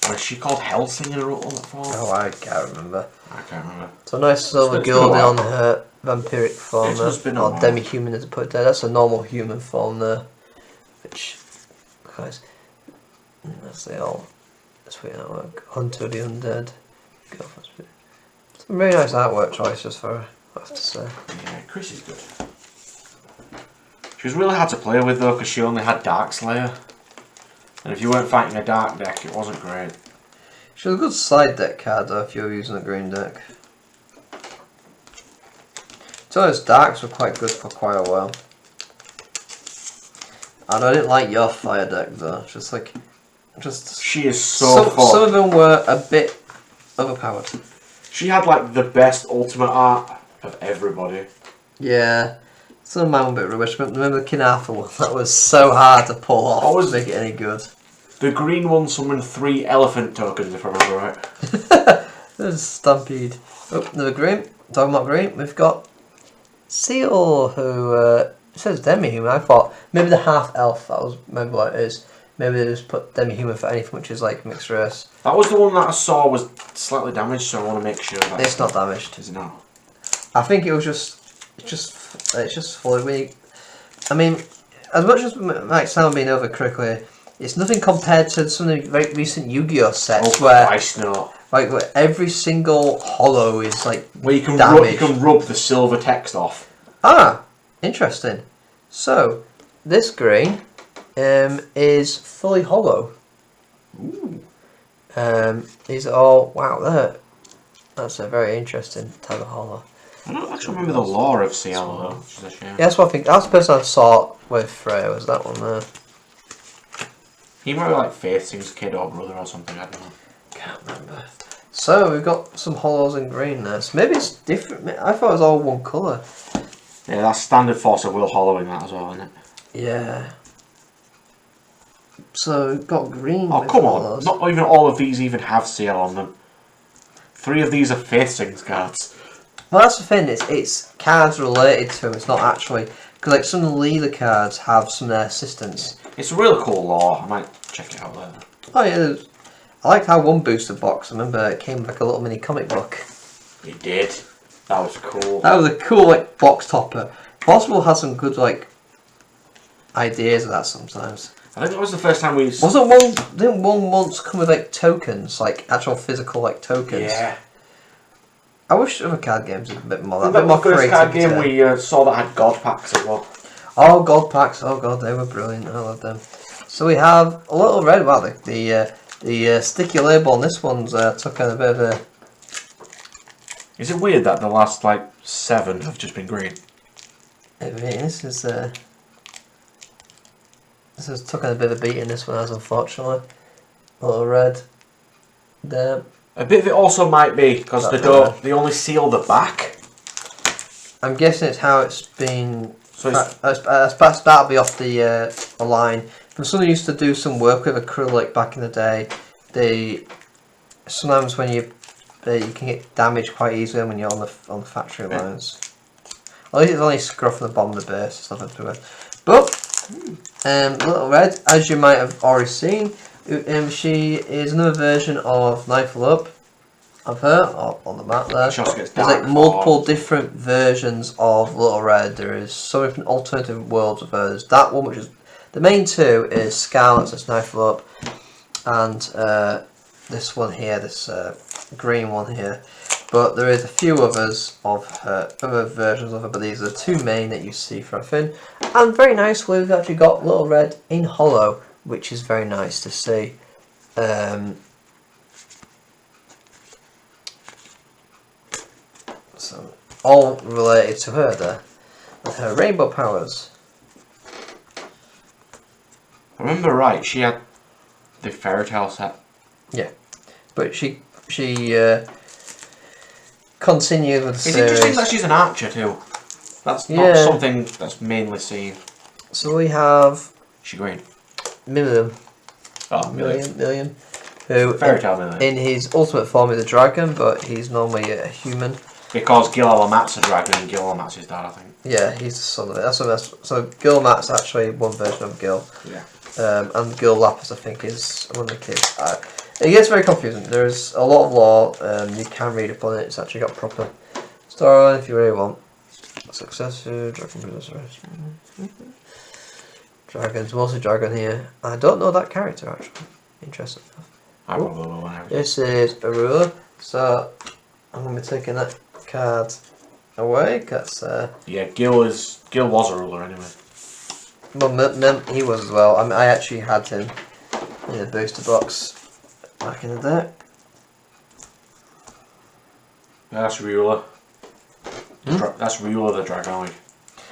Was she called Helsing in her ultimate form? Oh, I can't remember. I can't remember. So nice silver It's been a gilding while. on her vampiric form It has been a or while. demi-human as I put it there. That's a normal human form there. Which, guys, that's the old sweet artwork. Hunter of the Undead. Some really nice artwork choices for her, I have to say. Yeah, Chrissy's good. She was really hard to play with though, because she only had Dark Slayer. And if you weren't fighting a dark deck, it wasn't great. She was a good side deck card though if you were using a green deck. To be honest, darks were quite good for quite a while. And I didn't like your fire deck though. She is so fucked. Some of them were a bit overpowered. She had like the best ultimate art of everybody. Yeah. Some of mine were a bit rubbish, but remember the King Arthur one? That was so hard to pull off to make it any good. The green one summoned 3 elephant tokens, if I remember right. There's Stampede. Oh, another green. Talking about green, we've got Seal, who it says demi-human. I thought maybe the half-elf, that was maybe what it is. Maybe they just put demi-human for anything which is like mixed race. That was the one that I saw was slightly damaged, so I want to make sure that It's not damaged. Is it not? I think it was it's just fully. I mean, as much as it might sound being overcritically, it's nothing compared to some of the very recent Yu-Gi-Oh sets where every single hollow is like where you can damaged. rub the silver text off. Ah, interesting. So this green is fully hollow. Ooh. These are all that's a very interesting type of hollow. I don't actually remember the lore of CL though, which is a shame. Yeah, that's what I think. That's the person I saw with Freya, was that one there. He might be like Faith Sing's kid or brother or something, I don't know. Can't remember. So we've got some hollows in green there. So maybe it's different. I thought it was all one colour. Yeah, that's standard Force of Will hollowing that as well, isn't it? Yeah. So we've got green. Oh, with come hollows. on. Not even all of these even have CL on them. 3 of these are Faith Sing's cards. Well, that's the thing. It's cards related to them. It's not actually because like some of the leader cards have some of their assistants. It's a really cool lore. I might check it out later. Oh yeah. I liked how one booster box. I remember it came with like a little mini comic book. It did. That was cool. That was a cool like box topper. Possible has some good like ideas of that sometimes. I think that was the first time we... Didn't one once come with like tokens, like actual physical like tokens? Yeah. I wish other card games did a bit more. I think the first card game we saw that had God packs as well. Oh, God packs! Oh God, they were brilliant. I love them. So we have a little red. Wow, the sticky label on this one's took on a bit of a. Is it weird that the last like 7 have just been green? I mean, this has took on a bit of a beating. This one has, unfortunately. A little red. There. A bit of it also might be because they only seal the back. I'm guessing it's how it's been. So that'll be off the line. From someone who used to do some work with acrylic back in the day, sometimes when you can get damaged quite easily when you're on the factory lines. At least it's only scruff on the bottom of the base, stuff everywhere. But Little Red, as you might have already seen, she is another version of Knifle Up of her on the map there. There's like multiple different versions of Little Red. There is so different alternative worlds of hers. That one, which is the main 2, is Scarlet, that's Knifle Up, and this one here, this green one here. But there is a few others of her, other versions of her, but these are the 2 main that you see for a fin. And very nice, we've actually got Little Red in hollow, which is very nice to see. So, all related to her there, with her rainbow powers. I remember right, she had the fairy tale set. Yeah, but she continued with the series. It's interesting that she's an archer too. That's not something that's mainly seen. So we have... She green. Million. Oh, Million. Who fairy tale Million. In his ultimate form is a dragon, but he's normally a human. Because Gil-Alamat's a dragon and Gil-Alamat's his dad, I think. Yeah, he's the son of it. So Gil-Alamat's actually one version of Gil. Yeah. And Gil Lapis, I think, is one of the kids. It gets very confusing. There's a lot of lore. You can read up on it. It's actually got proper storyline if you really want. Successor, Dragons, mostly dragon here. I don't know that character actually. Interesting enough. I don't know. This is a ruler, so I'm going to be taking that card away because yeah, Gil was a ruler anyway. Well, he was as well. I mean, I actually had him in a booster box back in the day. Yeah, that's ruler. That's ruler the Dragonoid.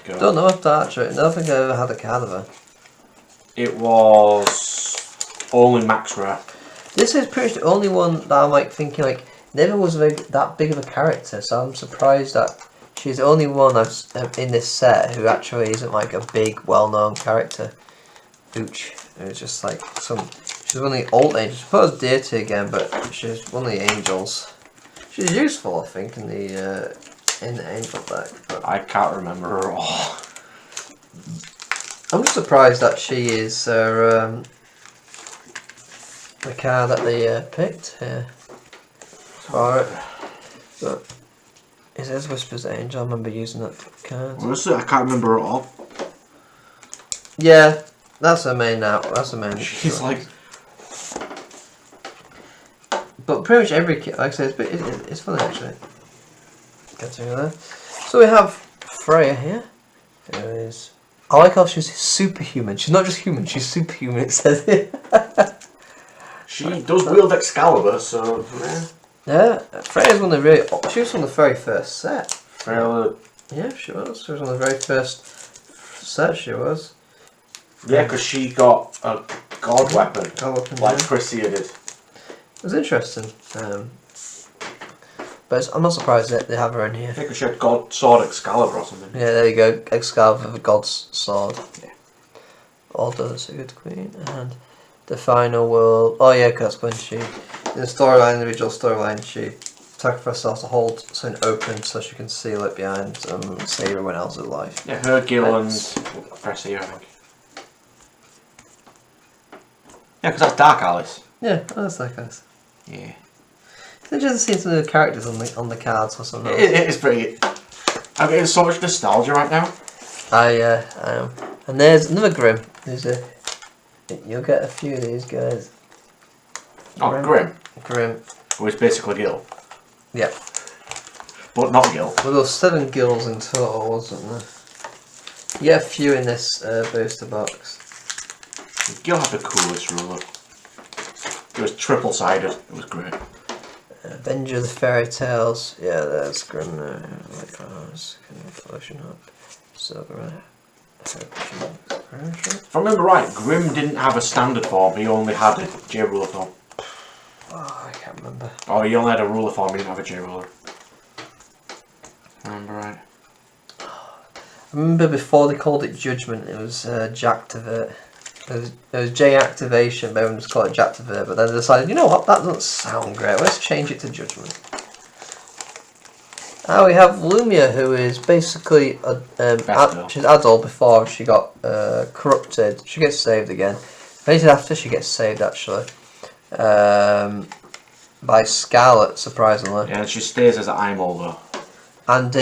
Don't know if that actually. I don't think I ever had a card of her. It was only max rare. This is pretty much the only one that I'm like thinking like never was that big of a character, so I'm surprised that she's the only one in this set who actually isn't like a big, well-known character. Ooch. It was just like she's one of the old angels. I suppose deity again, but she's one of the angels. She's useful, I think, in the angel deck. But I can't remember her at all. I'm just surprised that she is the card that they picked here for it. But it says Whisper's Angel. I remember using that card. Honestly, I can't remember her at all. Yeah, that's her main now. That's her main. She's like. But pretty much every kit, like I said, it's funny actually. Get to there. So we have Freya here. Who is. I like how she's superhuman. She's not just human, she's superhuman, it says here. She does wield Excalibur, so. Yeah, Freya's one of the really. She was on the very first set. Freya. Yeah, she was. She was on the very first set, she was. Yeah, because she got a god weapon. Like yeah. Chrissy did. It was interesting. But I'm not surprised that they have her in here. I think she had God Sword Excalibur or something. Yeah, there you go. Excalibur, the God's Sword. Yeah. All does a good queen. And the final will. Oh, yeah, because when she. In the storyline, individual storyline, she sacrificed herself to hold something open so she can seal it behind and save everyone else's life. Yeah, her, Gil, and Freya, I think. Yeah, because that's Dark Alice. Yeah, that's like us. Yeah. It's interesting seeing some of the characters on the cards or something. It is pretty. I'm getting so much nostalgia right now. I am. And there's another Grim. You'll get a few of these guys. Oh, Grim. Grim. Who is basically Gil. Yeah. But not Gil. Well, there were 7 Gils in total, wasn't there? You get a few in this booster box. Gil had the coolest ruler. It was triple-sided. It was great. Avenger of the Fairy Tales. Yeah, there's Grim there. Collection up. Silver. If I remember right, Grim didn't have a standard form. He only had a J ruler form. Oh, I can't remember. Oh, he only had a ruler form. He didn't have a J ruler. Remember right? I remember before they called it Judgment, it was Jactivate. It was J activation, but everyone just called it Jactivate. But then they decided, you know what, that doesn't sound great. Let's change it to Judgment. Now we have Lumia, who is basically she's adult before she got corrupted. She gets saved again. Basically after she gets saved, actually, by Scarlet, surprisingly. Yeah, and she stays as an eyeball though. And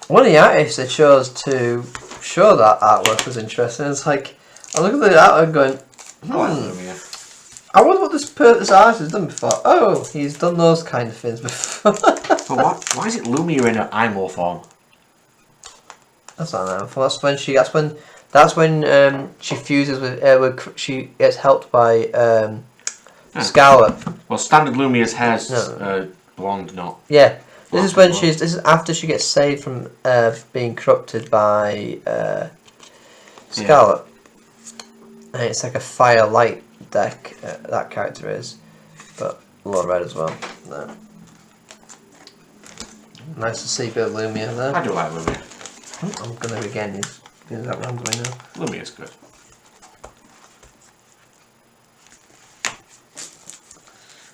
one of the artists they chose to show that artwork was interesting. It's like I look at the artwork going, I like Lumia. I wonder what this artist has done before. Oh, he's done those kind of things before. But why is it Lumia in an eyeball form? That's not an That's when she fuses with she gets helped by Scarlet. Well, standard Lumia's hair's blonde, not. Yeah, this is when this is after she gets saved from being corrupted by Scarlet, and it's like a fire light deck. That character is, but a lot of red as well. No. Nice to see a bit of Lumia there. I do like Lumia. I'm gonna again use that randomly now. Lumia's good.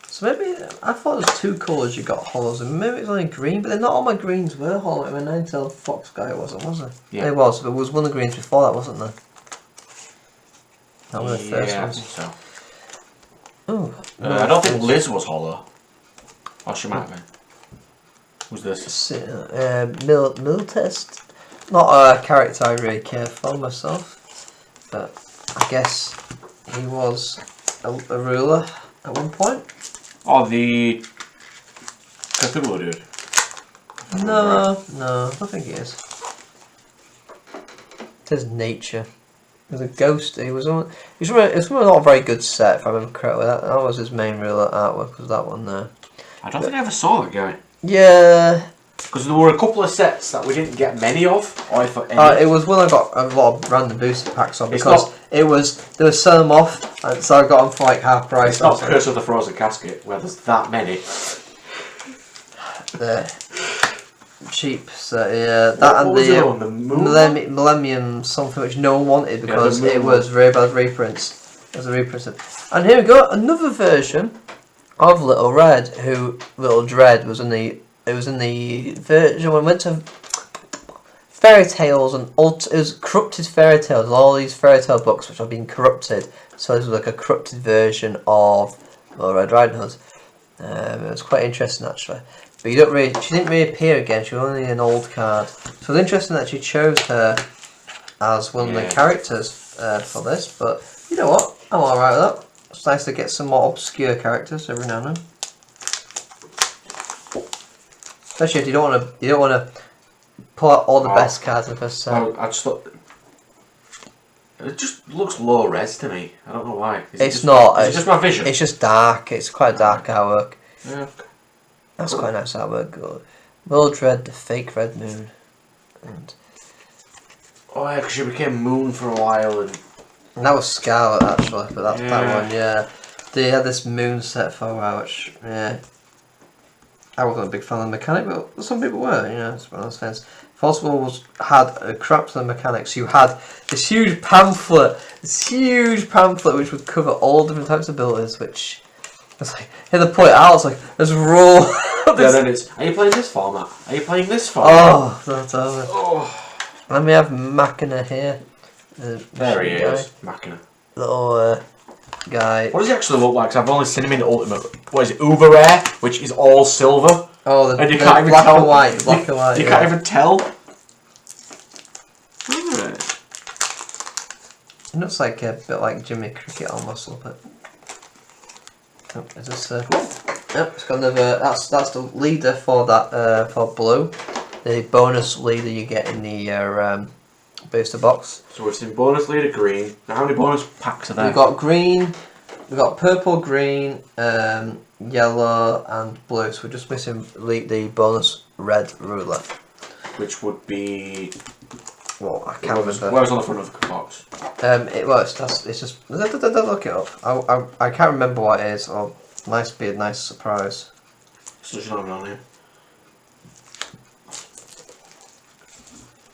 So maybe I thought there was 2 colours you got hollows, and maybe it's only green, but then not all my greens were hollow. I mean, Untitled Fox guy wasn't, was it? Yeah. It was. There was one of the greens before that, wasn't there? That was the first I ones. think so. Oh. I don't think Liz was hollow. Or she might have been. Who's this? Mill test. Not a character I really care for myself, but I guess he was a ruler at one point. Oh, the Cthulhu dude. No, I don't think he is. It says nature. He was a ghost. It was not a very good set, if I remember correctly. That was his main ruler artwork, was that one there. I don't think I ever saw that guy. Yeah. Because there were a couple of sets that we didn't get many of, or if any. It was when I got a lot of random booster packs on, because they were selling them off, and so I got them for like half price. It's not Curse of the Frozen Casket, where there's that many. Cheap, so yeah, that what and the Millennium something which no one wanted because it was very bad reprints. It was a reprint. And here we go, another version of Little Red, who Little Dread was in the. It was in the version when we went to Fairy Tales and it was corrupted Fairy Tales and all these Fairy Tale books which have been corrupted. So this was like a corrupted version of Little Red Riding Hood. It was quite interesting actually. But she didn't really appear again. She was only an old card. So it was interesting that she chose her as one of the characters for this. But you know what? I'm alright with that. It's nice to get some more obscure characters every now and then. Especially if you don't want to pull out all the best cards in the first set. I just thought it just looks low res to me. I don't know why. It's not. It's just my vision. It's just dark. It's quite dark artwork. Yeah. That's quite nice artwork. Mildred, the fake red moon, and oh yeah, because she became Moon for a while, and that was Scarlet actually. But that's that one. Yeah, they had this moon set for a while, which I wasn't a big fan of the mechanic, but some people were, it's one of those things. Fossil had a crap ton of mechanics. You had this huge pamphlet which would cover all different types of abilities, which was like, here they point it out, it's like, there's raw. then it's, are you playing this format? Are you playing this format? Oh, that's over. Oh. Let me have Machina here. There he is, Machina. Little guy. What does he actually look like? Because I've only seen him in Ultimate. What is it? Uber Rare, which is all silver. Oh, and you can't even black tell. And white. Black and white. You can't even tell. It looks like a bit like Jimmy Cricket almost a little bit. Oh, is this? Yep, it's got another. That's the leader for that for blue. The bonus leader you get in the booster box. So we've seen bonus leader green. Now how many bonus packs are there? We've got green. We've got purple, green, yellow, and blue. So we're just missing the bonus red ruler, which would be. Well, I can't remember. Where's on the front of the box? It's just look it up. I can't remember what it is. Oh, nice, be a nice surprise. So there's not even on here.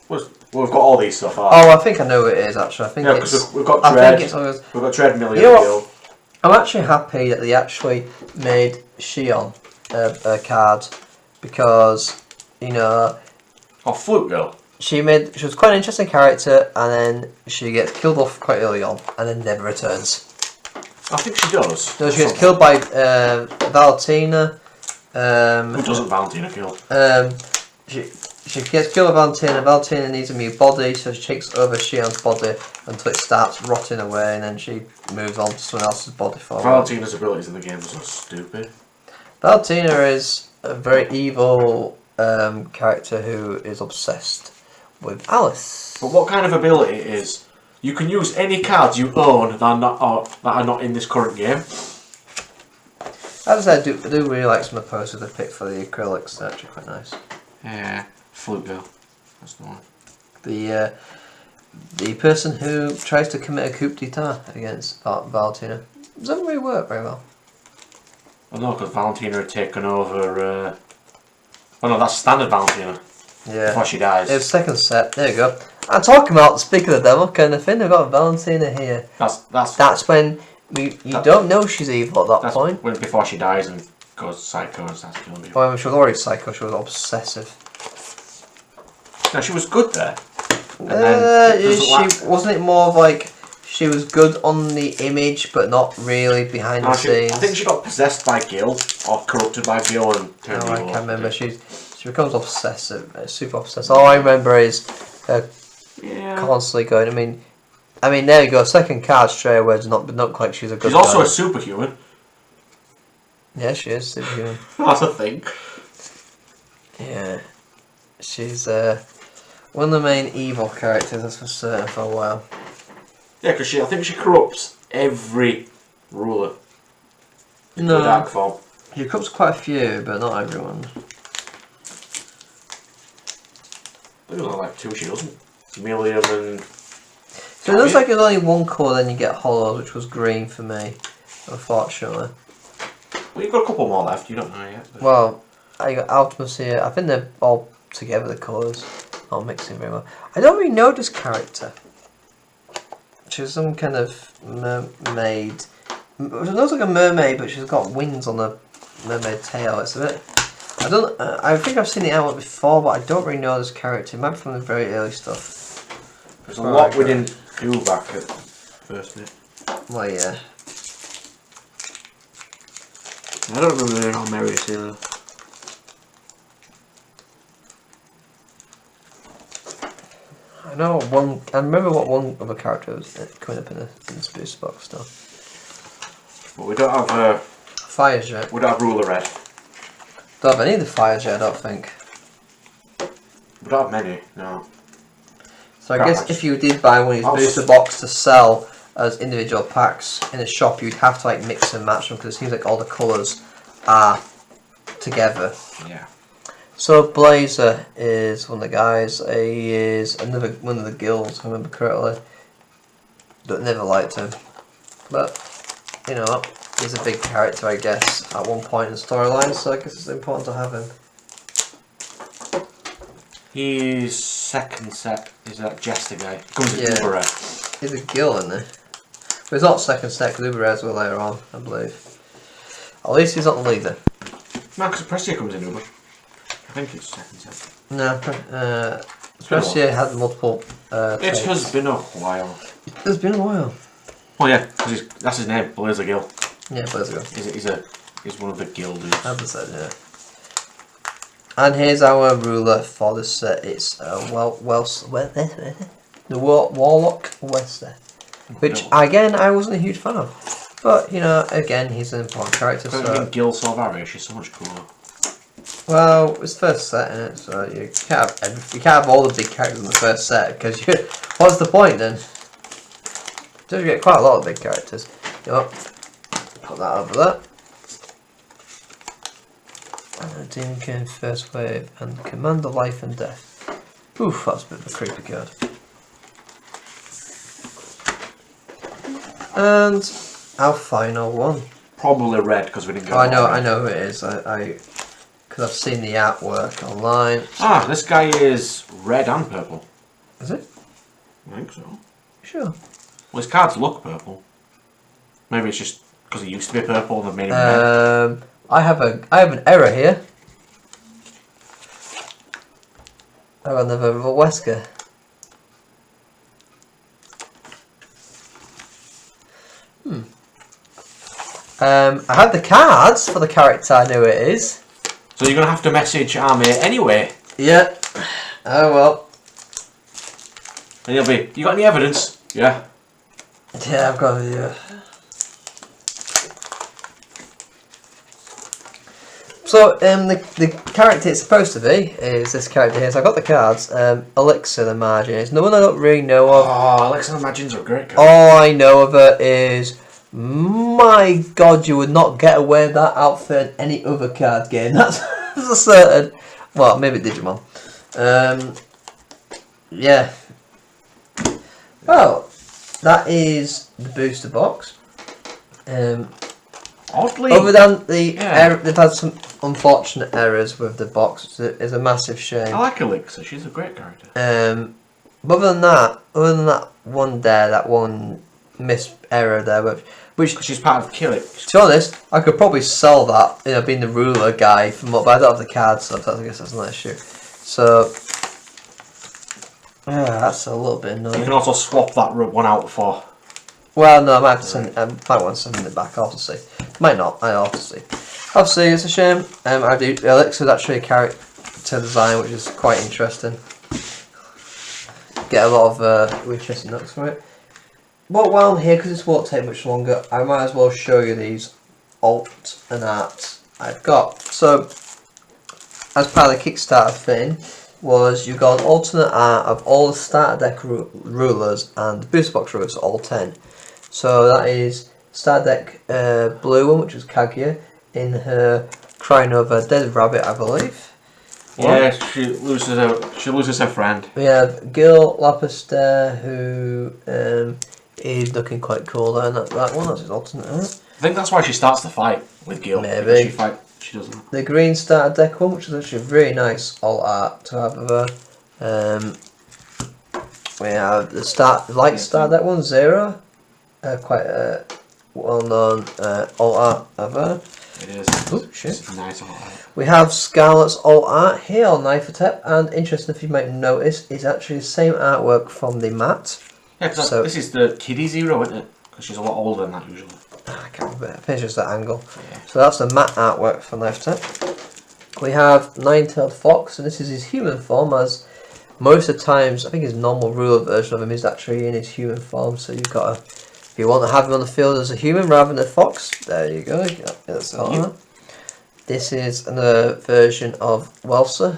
Well, we've got all these stuff. I think I know what it is actually. I think because we've got Dread. We've got Dread Million. I'm actually happy that they actually made Shion a card because Oh, Flute Girl. She was quite an interesting character, and then she gets killed off quite early on, and then never returns. I think she does. No, she gets killed by Valentina. Who doesn't Valentina kill? She gets killed by Valentina. Valentina needs a new body, so she takes over Shion's body until it starts rotting away, and then she moves on to someone else's body for her. Valentina's abilities in the game are so stupid. Valentina is a very evil character who is obsessed with Alice. But what kind of ability is you can use any cards you own that are not in this current game? As I said, I do really like some of the posters they picked for the acrylics. They're actually quite nice. Yeah, Flute Girl. That's the one. The person who tries to commit a coup d'etat against Valentina doesn't really work very well. Well, no, because Valentina had taken over. Oh no, that's standard Valentina. Yeah. Before she dies. It's second set. There you go. I'm talking about speak of the devil kind of thing. We've got Valentina here. That's when you don't know she's evil at that point. When before she dies and goes psycho and starts killing people. Well, she was already psycho. She was obsessive. No, she was good there. And then wasn't it more of like she was good on the image, but not really behind the scenes. I think she got possessed by Gil, or corrupted by Gil and turned evil. I can't remember. She becomes obsessive, super obsessed. All I remember is her constantly going. I mean, there you go. Second card straight away. Does not look like she's a good. She's also a superhuman. Yeah, she is superhuman. That's a thing. Yeah, she's one of the main evil characters, that's for certain, for a while. Yeah, because I think she corrupts every ruler. No, Dark form. She corrupts quite a few, but not everyone. There's like 2 she doesn't. Million and... So it looks like there's only one colour, then you get hollows, which was green for me, unfortunately. Well, you've got a couple more left, you don't know yet. But... Well, I got Ultimus here. I think they're all together, the colours. Not mixing very well. I don't really know this character. She's some kind of mermaid. She looks like a mermaid, but she's got wings on the mermaid tail. It's a bit... I think I've seen the outlet before, but I don't really know this character. It might be from the very early stuff. There's a lot we didn't do back at first minute. Well, yeah. I don't remember how Mary is either. I remember what one other character was coming up in the booster box stuff. But we don't have Fire Jet. we don't have Ruler Red. Don't have any of the Fire Jet, I don't think. We don't have many, no. So I guess if you did buy one of these booster box to sell as individual packs in a shop, you'd have to like mix and match them because it seems like all the colours are together. Yeah. So Blazer is one of the guys. He is another one of the guilds, if I remember correctly. But never liked him. But you know, he's a big character, I guess, at one point in the storyline. So I guess it's important to have him. He's second set. He's that Jester guy. He comes in Uber Red. He's a guild, isn't he? But he's not second set because Uber Reds were later on, I believe. At least he's not the leader. No, because Prestia comes in Uber. I think it's second set. No, Prestia had multiple. It has been a while. It's been a while. Oh yeah, because that's his name, Blazer Gill. Yeah, Blazer Gill. He's one of the guild dudes. As I said, yeah. And here's our ruler for this set. It's the Warlock Wester, which again I wasn't a huge fan of, but you know, again he's an important character. So Gil Solvario, she's so much cooler. Well, it's first set in it, so you can't have all the big characters in the first set because what's the point then? You get quite a lot of big characters. You know, put that over there. And Demon King first wave and Commander Life and Death. Oof, that's a bit of a creepy card. And our final one. Probably red because we didn't go. I know who it is. Because I've seen the artwork online. Ah, this guy is red and purple. Is it? I think so. Sure. Well, his cards look purple. Maybe it's just because he used to be purple and they've made him red. I have an error here. I have another Wesker. I have the cards for the character I know it is. So you're gonna have to message our mate anyway. Yeah. Oh well. And he'll be, you got any evidence? Yeah. Yeah, I've got it. So the character it's supposed to be is this character here. So I got the cards. Elixir the Margin. It's no one I don't really know of. Oh, Elixir the Margin's a great card. All I know of it is, my God, you would not get away with that outfit in any other card game. That's a certain. Well, maybe Digimon. Yeah. Well, that is the booster box. Oddly, other than the error, they've had some unfortunate errors with the box. It's a massive shame. I like Elixir. She's a great character. But other than that one there, that one missed error there, which she's part of Kill It. to be honest, I could probably sell that. You know, being the ruler guy but I don't have the cards, so I guess that's not an issue. So yeah, that's a little bit annoying. You can also swap that one out for Well, no, I might have to send. I might want to send it back. I'll have to see. Might not. I'll have to see. Obviously, it's a shame. I do. Elixir's actually a character design, which is quite interesting. Get a lot of interesting looks for it. But while I'm here, because this won't take much longer, I might as well show you these alt and art I've got. So, as part of the Kickstarter thing, was you got an alternate art of all the starter deck rulers and the booster box rulers, all 10. So that is starter deck blue one, which was Kaguya, in her crying over dead rabbit, I believe. Yeah, she loses her friend. We have Gil Lapis there, who is looking quite cool there, and that one, that's his alternate art. I think that's why she starts the fight with Gil. Maybe. She doesn't. The green starter deck one, which is actually really nice alt art to have of her. We have the light starter deck one, Zero. Quite a well-known alt art of her. It is. Oh, shit. It's nice alt art. We have Scarlet's alt art here on Knifetep, and interesting if you might notice, it's actually the same artwork from the mat. Yeah, because this is the kiddie Zero, isn't it? Because she's a lot older than that usually. I can't remember. I think it's just that angle. Yeah. So that's the matte artwork for Knifetep. We have Nine-Tailed Fox, and this is his human form, as most of the times, I think his normal ruler version of him is actually in his human form, so you've got to, if you want to have him on the field as a human rather than a fox, there you go. That's all. This is another version of Welser.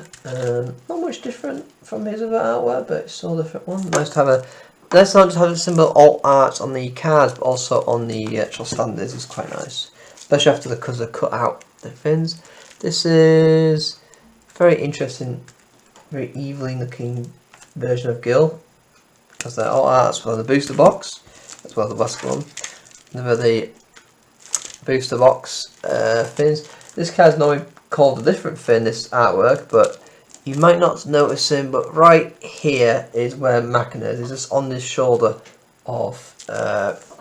Not much different from his other artwork, but it's still a different one. Nice to have a. Let's not just have a simple alt art on the cards, but also on the actual standards. It's quite nice, especially after because they cut out the fins. This is very interesting, very evilly looking version of Gil, because they're alt arts for the booster box, as well as the last one. Another the booster box fins. This card's normally called a different fin, this artwork, but you might not notice him, but right here is where Machina is. He's just on the shoulder of,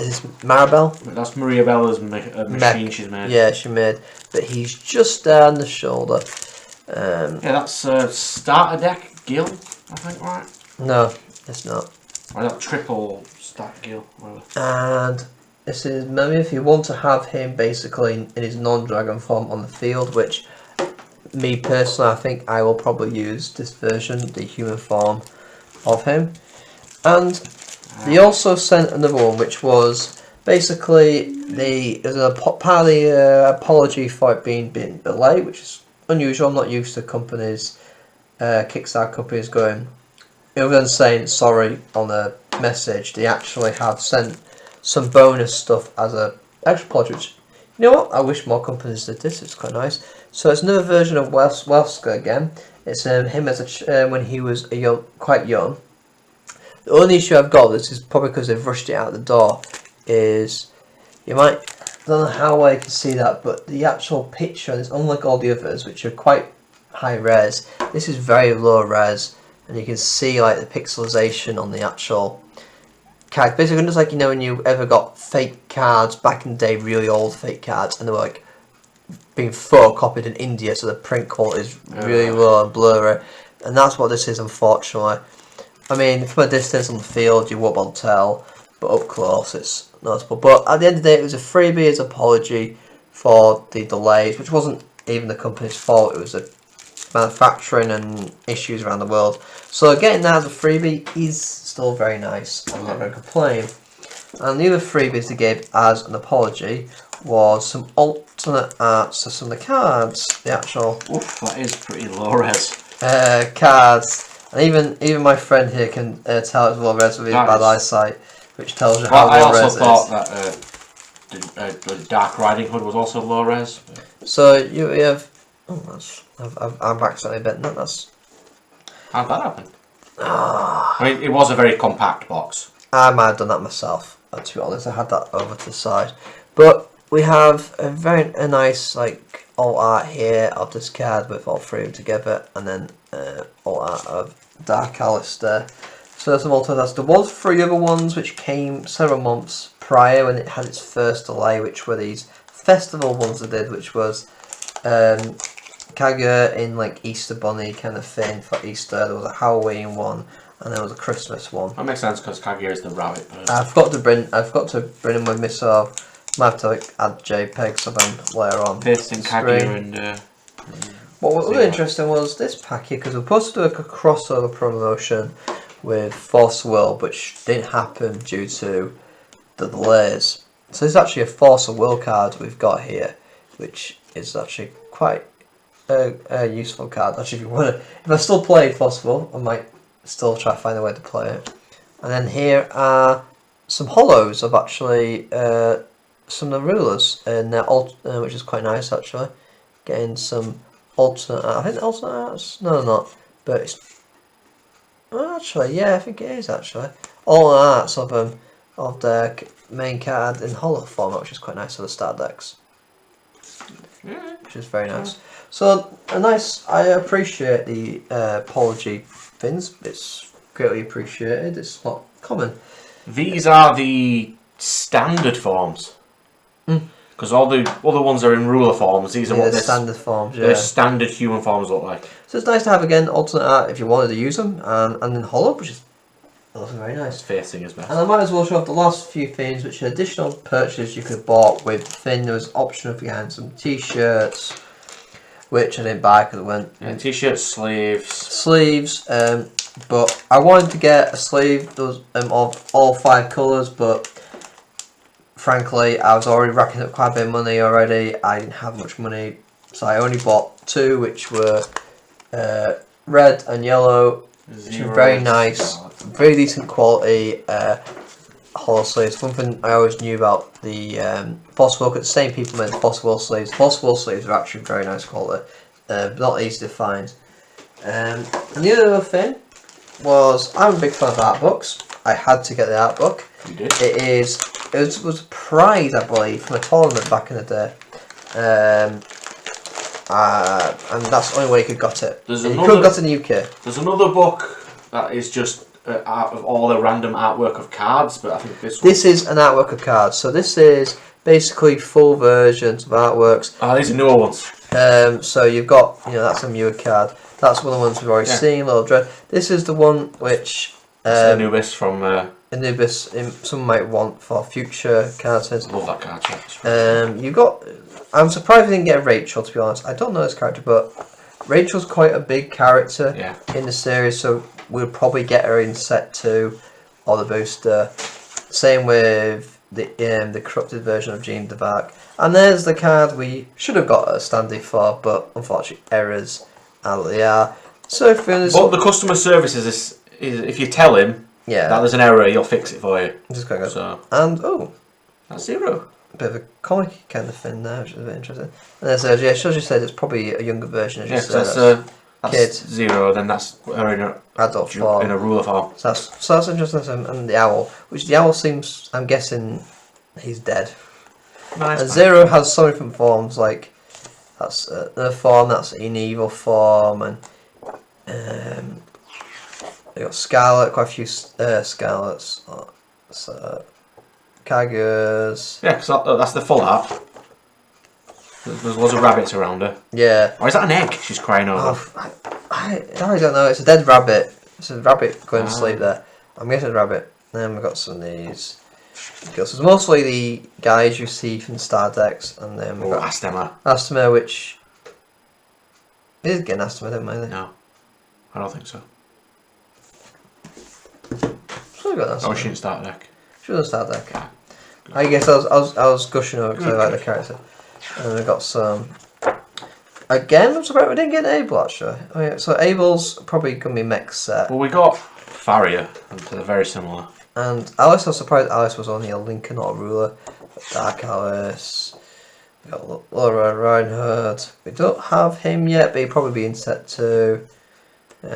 is this Mirabella? That's Mirabella's machine she's made. Yeah, she made. But he's just there on the shoulder. Yeah, that's starter deck Gil, I think, right? No, it's not. Or that triple stack Gil, whatever. And this is maybe if you want to have him basically in his non-dragon form on the field, which me personally, I think I will probably use this version, the human form of him. And they also sent another one, which was basically it was a part of the apology for it being delayed, which is unusual. I'm not used to companies, Kickstarter companies going, other than saying sorry on a message, they actually have sent some bonus stuff as a extra apology, which, you know what, I wish more companies did this. It's quite nice. So it's another version of Wesker again. It's him as when he was quite young. The only issue I've got with this is probably because they've rushed it out the door. Is I don't know how well you can see that, but the actual picture is unlike all the others, which are quite high res. This is very low res, and you can see like the pixelization on the actual card. Basically, just like when you ever got fake cards back in the day, really old fake cards, and they were like being photocopied in India, so the print quality is really low and blurry, and that's what this is, unfortunately. I mean, from a distance on the field, you won't be able to tell, but up close, it's noticeable. But at the end of the day, it was a freebie as apology for the delays, which wasn't even the company's fault. It was a manufacturing and issues around the world. So getting that as a freebie is still very nice. I'm not going to complain. And the other freebies they gave as an apology was some alternate arts to some of the cards. The actual that is pretty low res. Cards. And even my friend here can tell it's low res with his bad eyesight, which tells you how low res it is. I also thought that the Dark Riding Hood was also low res. So you have. Oh, I've accidentally bitten that. That's. How'd that happen? I mean, it was a very compact box. I might have done that myself. To be honest, I had that over to the side. But we have a very nice alt art here of this card with all three of them together, and then alt art of Dark Alistair. So there's some alternates. There was 3 other ones which came several months prior when it had its first delay, which were these festival ones I did, which was Kaguya in Easter Bunny kind of thing for Easter. There was a Halloween one, and there was a Christmas one. That makes sense because Kaguya is the rabbit person. I've got to bring him with me, so I might have to add JPEGs of him later on. Pasting Kaguya and. What was really interesting was this pack here, because we were supposed to do a crossover promotion with Force of Will, which didn't happen due to the delays. So this is actually a Force of Will card we've got here, which is actually quite a useful card. Actually, if I still play Force of Will, I might still try to find a way to play it. And then here are some holos of actually some of the rulers, and which is quite nice actually. Getting some alternate art. I think alternate arts? No, not. But it's actually, yeah, I think it is actually. All the arts of their main card in holo format, which is quite nice for the start decks. Which is very nice. So I appreciate the apology fins. It's greatly appreciated. It's not common. These are the standard forms. Because all the other ones are in ruler forms. These are what the standard forms. Yeah. Their standard human forms look like. So it's nice to have again alternate art if you wanted to use them, and then holo, which is also very nice. Facing is best. And I might as well show off the last few things, which are additional purchases you could have bought with Finn. There was option if you had some t-shirts, which I didn't buy because it went t-shirts, sleeves. But I wanted to get a sleeve of all 5 colours, but frankly, I was already racking up quite a bit of money already. I didn't have much money, so I only bought 2, which were red and yellow, which are very nice, very decent quality holo sleeves. One thing I always knew about the Force Will, the same people made the Force Will sleeves. Force Will sleeves are actually very nice quality, not easy to find. And the other thing was, I'm a big fan of art books. I had to get the art book. You did? It was a prize, I believe, from a tournament back in the day. And that's the only way you could got it. You could have got it in the UK. There's another book that is just out of all the random artwork of cards, but I think this is an artwork of cards. So this is basically full versions of artworks. These are newer ones. So you've got, that's a newer card. That's one of the ones we've already seen, Little Dread. This is the one which Anubis from Anubis some might want for future cards. I love that card. You got. I'm surprised we didn't get Rachel, to be honest. I don't know this character, but Rachel's quite a big character in the series, so we'll probably get her in set 2 or the booster. Same with the corrupted version of Jean d'Arc. And there's the card we should have got a standee for, but unfortunately errors are what they are. So if the customer service is if you tell him that there's an error, he'll fix it for you. Just quite good. So. And that's 0. A bit of a comic kind of thing there, which is a bit interesting. And there's as you said, it's probably a younger version. As you said, that's kid 0. Then that's her in a adult form, in a ruler form. So that's interesting. And the owl, which the owl seems, I'm guessing, he's dead. Nice. And 0 has some different forms, like that's the form, that's in evil form, and they got Scarlet, quite a few Scarlets. So Kaguyas. Yeah, because that's the full art. There's loads of rabbits around her. Yeah. Or is that an egg she's crying over? I don't know. It's a dead rabbit. It's a rabbit going to sleep there. I'm guessing it's a rabbit. Then we've got some of these. So it's mostly the guys you see from Star Decks, and then we've got Astema, which is getting Astema, don't mind it. No, I don't think so. So we got Astema. She didn't start deck. She was on Star Deck. Yeah. I guess I was gushing over because I like the character. And we got some. Again, I'm surprised we didn't get Abel actually. So Abel's probably going to be mech set. Well, we got Freya, and they're very similar. And Alice, I was surprised Alice was only a Linker, not a ruler. Dark Alice. We got Laura Reinhardt. We don't have him yet, but he'll probably be in set 2. We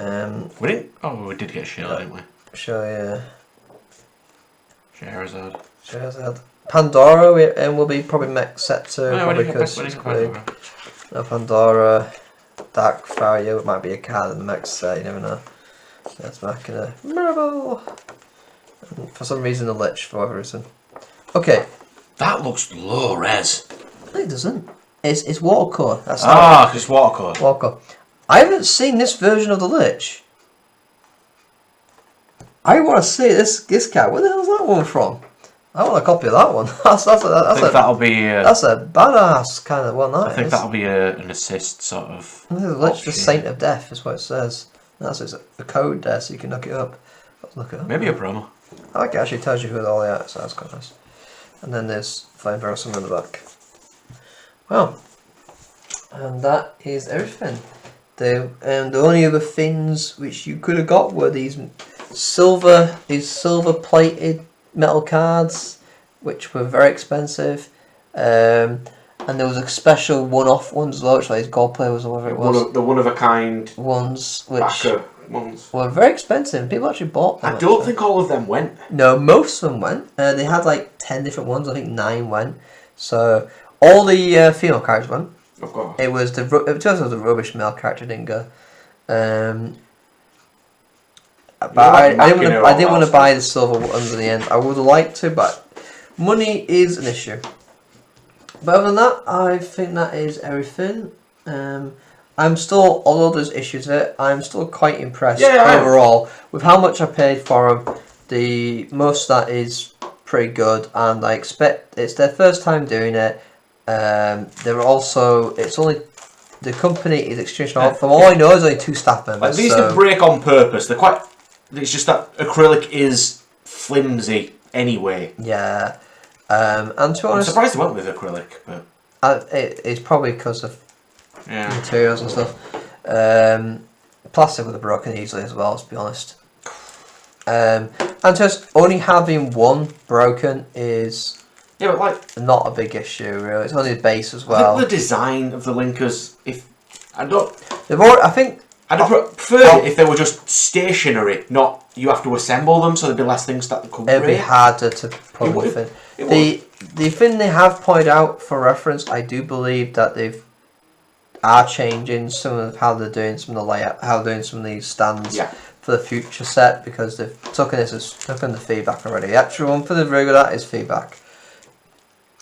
didn't. Oh, we did get Sheila, didn't we? Sure, yeah. Scheherazade. Pandora will be probably mech set 2. No, probably because it's big. No, Pandora. Dark Farrier, it might be a card in the mech set, you never know. That's Machina. Mirabella. For some reason, the Lich, for whatever reason. Okay. That looks low res. No, it doesn't. It's watercolor. That's it's watercolor. Watercolor. I haven't seen this version of the Lich. I want to see this card. Where the hell's that one from? I want a copy of that one. That's a badass kind of one. I think that'll be an assist sort of. Literally the Saint of Death is what it says. That's a code there, so you can look it up. Let's look it up. Maybe a promo. I like it actually tells you who all the artists are. That's quite nice. And then there's Fine Barrelsome in the back. Well, and that is everything. The only other things which you could have got were these silver plated metal cards, which were very expensive. And there was a special one-off ones as well, which like gold players or whatever it was. The one-of-a-kind ones, which ones were very expensive. People actually bought them. I don't think all of them went. No, most of them went. They had like 10 different ones. I think 9 went. So all the female characters went. Of course. It was the rubbish male character didn't go. But I didn't want to buy the silver ones in the end. I would have liked to, but money is an issue. But other than that, I think that is everything. I'm still, although there's issues with it, I'm still quite impressed overall with how much I paid for them. The most of that is pretty good, and I expect it's their first time doing it. They're also, it's only, the company is extremely small. From all I know, there's only 2 staff members. Like, these didn't break on purpose. They're quite. It's just that acrylic is flimsy anyway. Yeah. And to be honest, I'm surprised they went with acrylic, but it's probably because of materials and stuff. Plastic would have broken easily as well, to be honest. And just only having one broken is but like not a big issue really. It's only the base as well. I think the design of the linkers, I'd prefer it if they were just stationary, not you have to assemble them, so there'd be less things that could break. It'd be harder to put them in. The thing they have pointed out for reference, I do believe that they are changing some of how they're doing some of the layout, how they're doing some of these stands for the future set, because they've taken the feedback already. The actual one for the regular is feedback.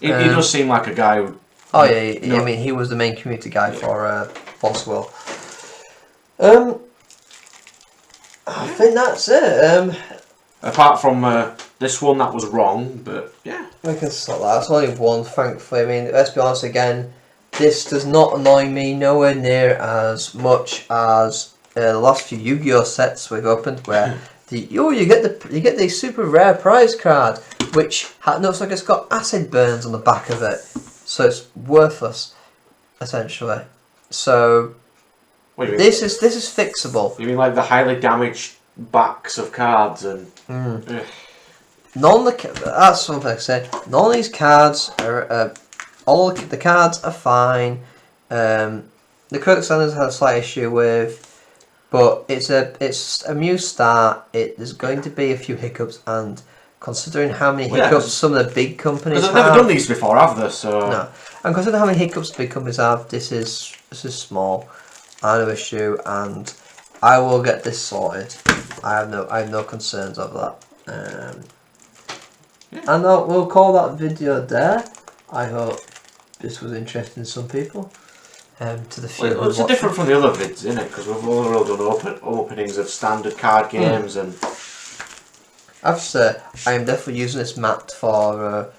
He does seem like a guy who... Oh yeah, I mean he was the main community guy for Boss Will. I think that's it. Apart from this one that was wrong, but yeah. We can sort that. It's only one, thankfully. I mean, let's be honest again, this does not annoy me nowhere near as much as the last few Yu-Gi-Oh sets we've opened, where you get the super rare prize card, which looks like it's got acid burns on the back of it, so it's worthless, essentially. So this is fixable. You mean like the highly damaged backs of cards and? That's something I said. None of these cards are. All the cards are fine. The Quick Standards had a slight issue with, but it's a new start. There's going to be a few hiccups, and considering how many hiccups some of the big companies have, they've never done these before, have they? So no, and considering how many hiccups big companies have, this is small. I have no issue, and I will get this sorted. I have no concerns over that. And we'll call that video there. I hope this was interesting to some people. To the few. Well, it's different from the other vids, isn't it? Because we've all done openings of standard card games, and I have to say, I am definitely using this mat for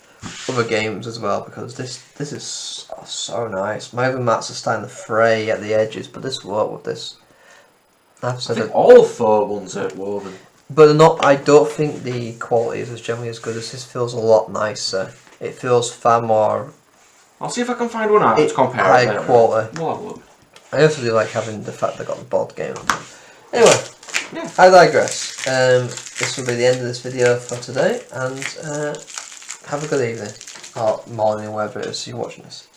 other games as well, because this is so nice. My other mats are starting to fray at the edges, but this will work with this. I think all 4 ones are woven. But they're not. I don't think the quality is generally as good as this. Feels a lot nicer. It feels far more. I'll see if I can find one out to compare. High quality. Well, I also do like having the fact they got the board game on them. Anyway, I digress. This will be the end of this video for today, and have a good evening or morning, wherever it is you're watching this.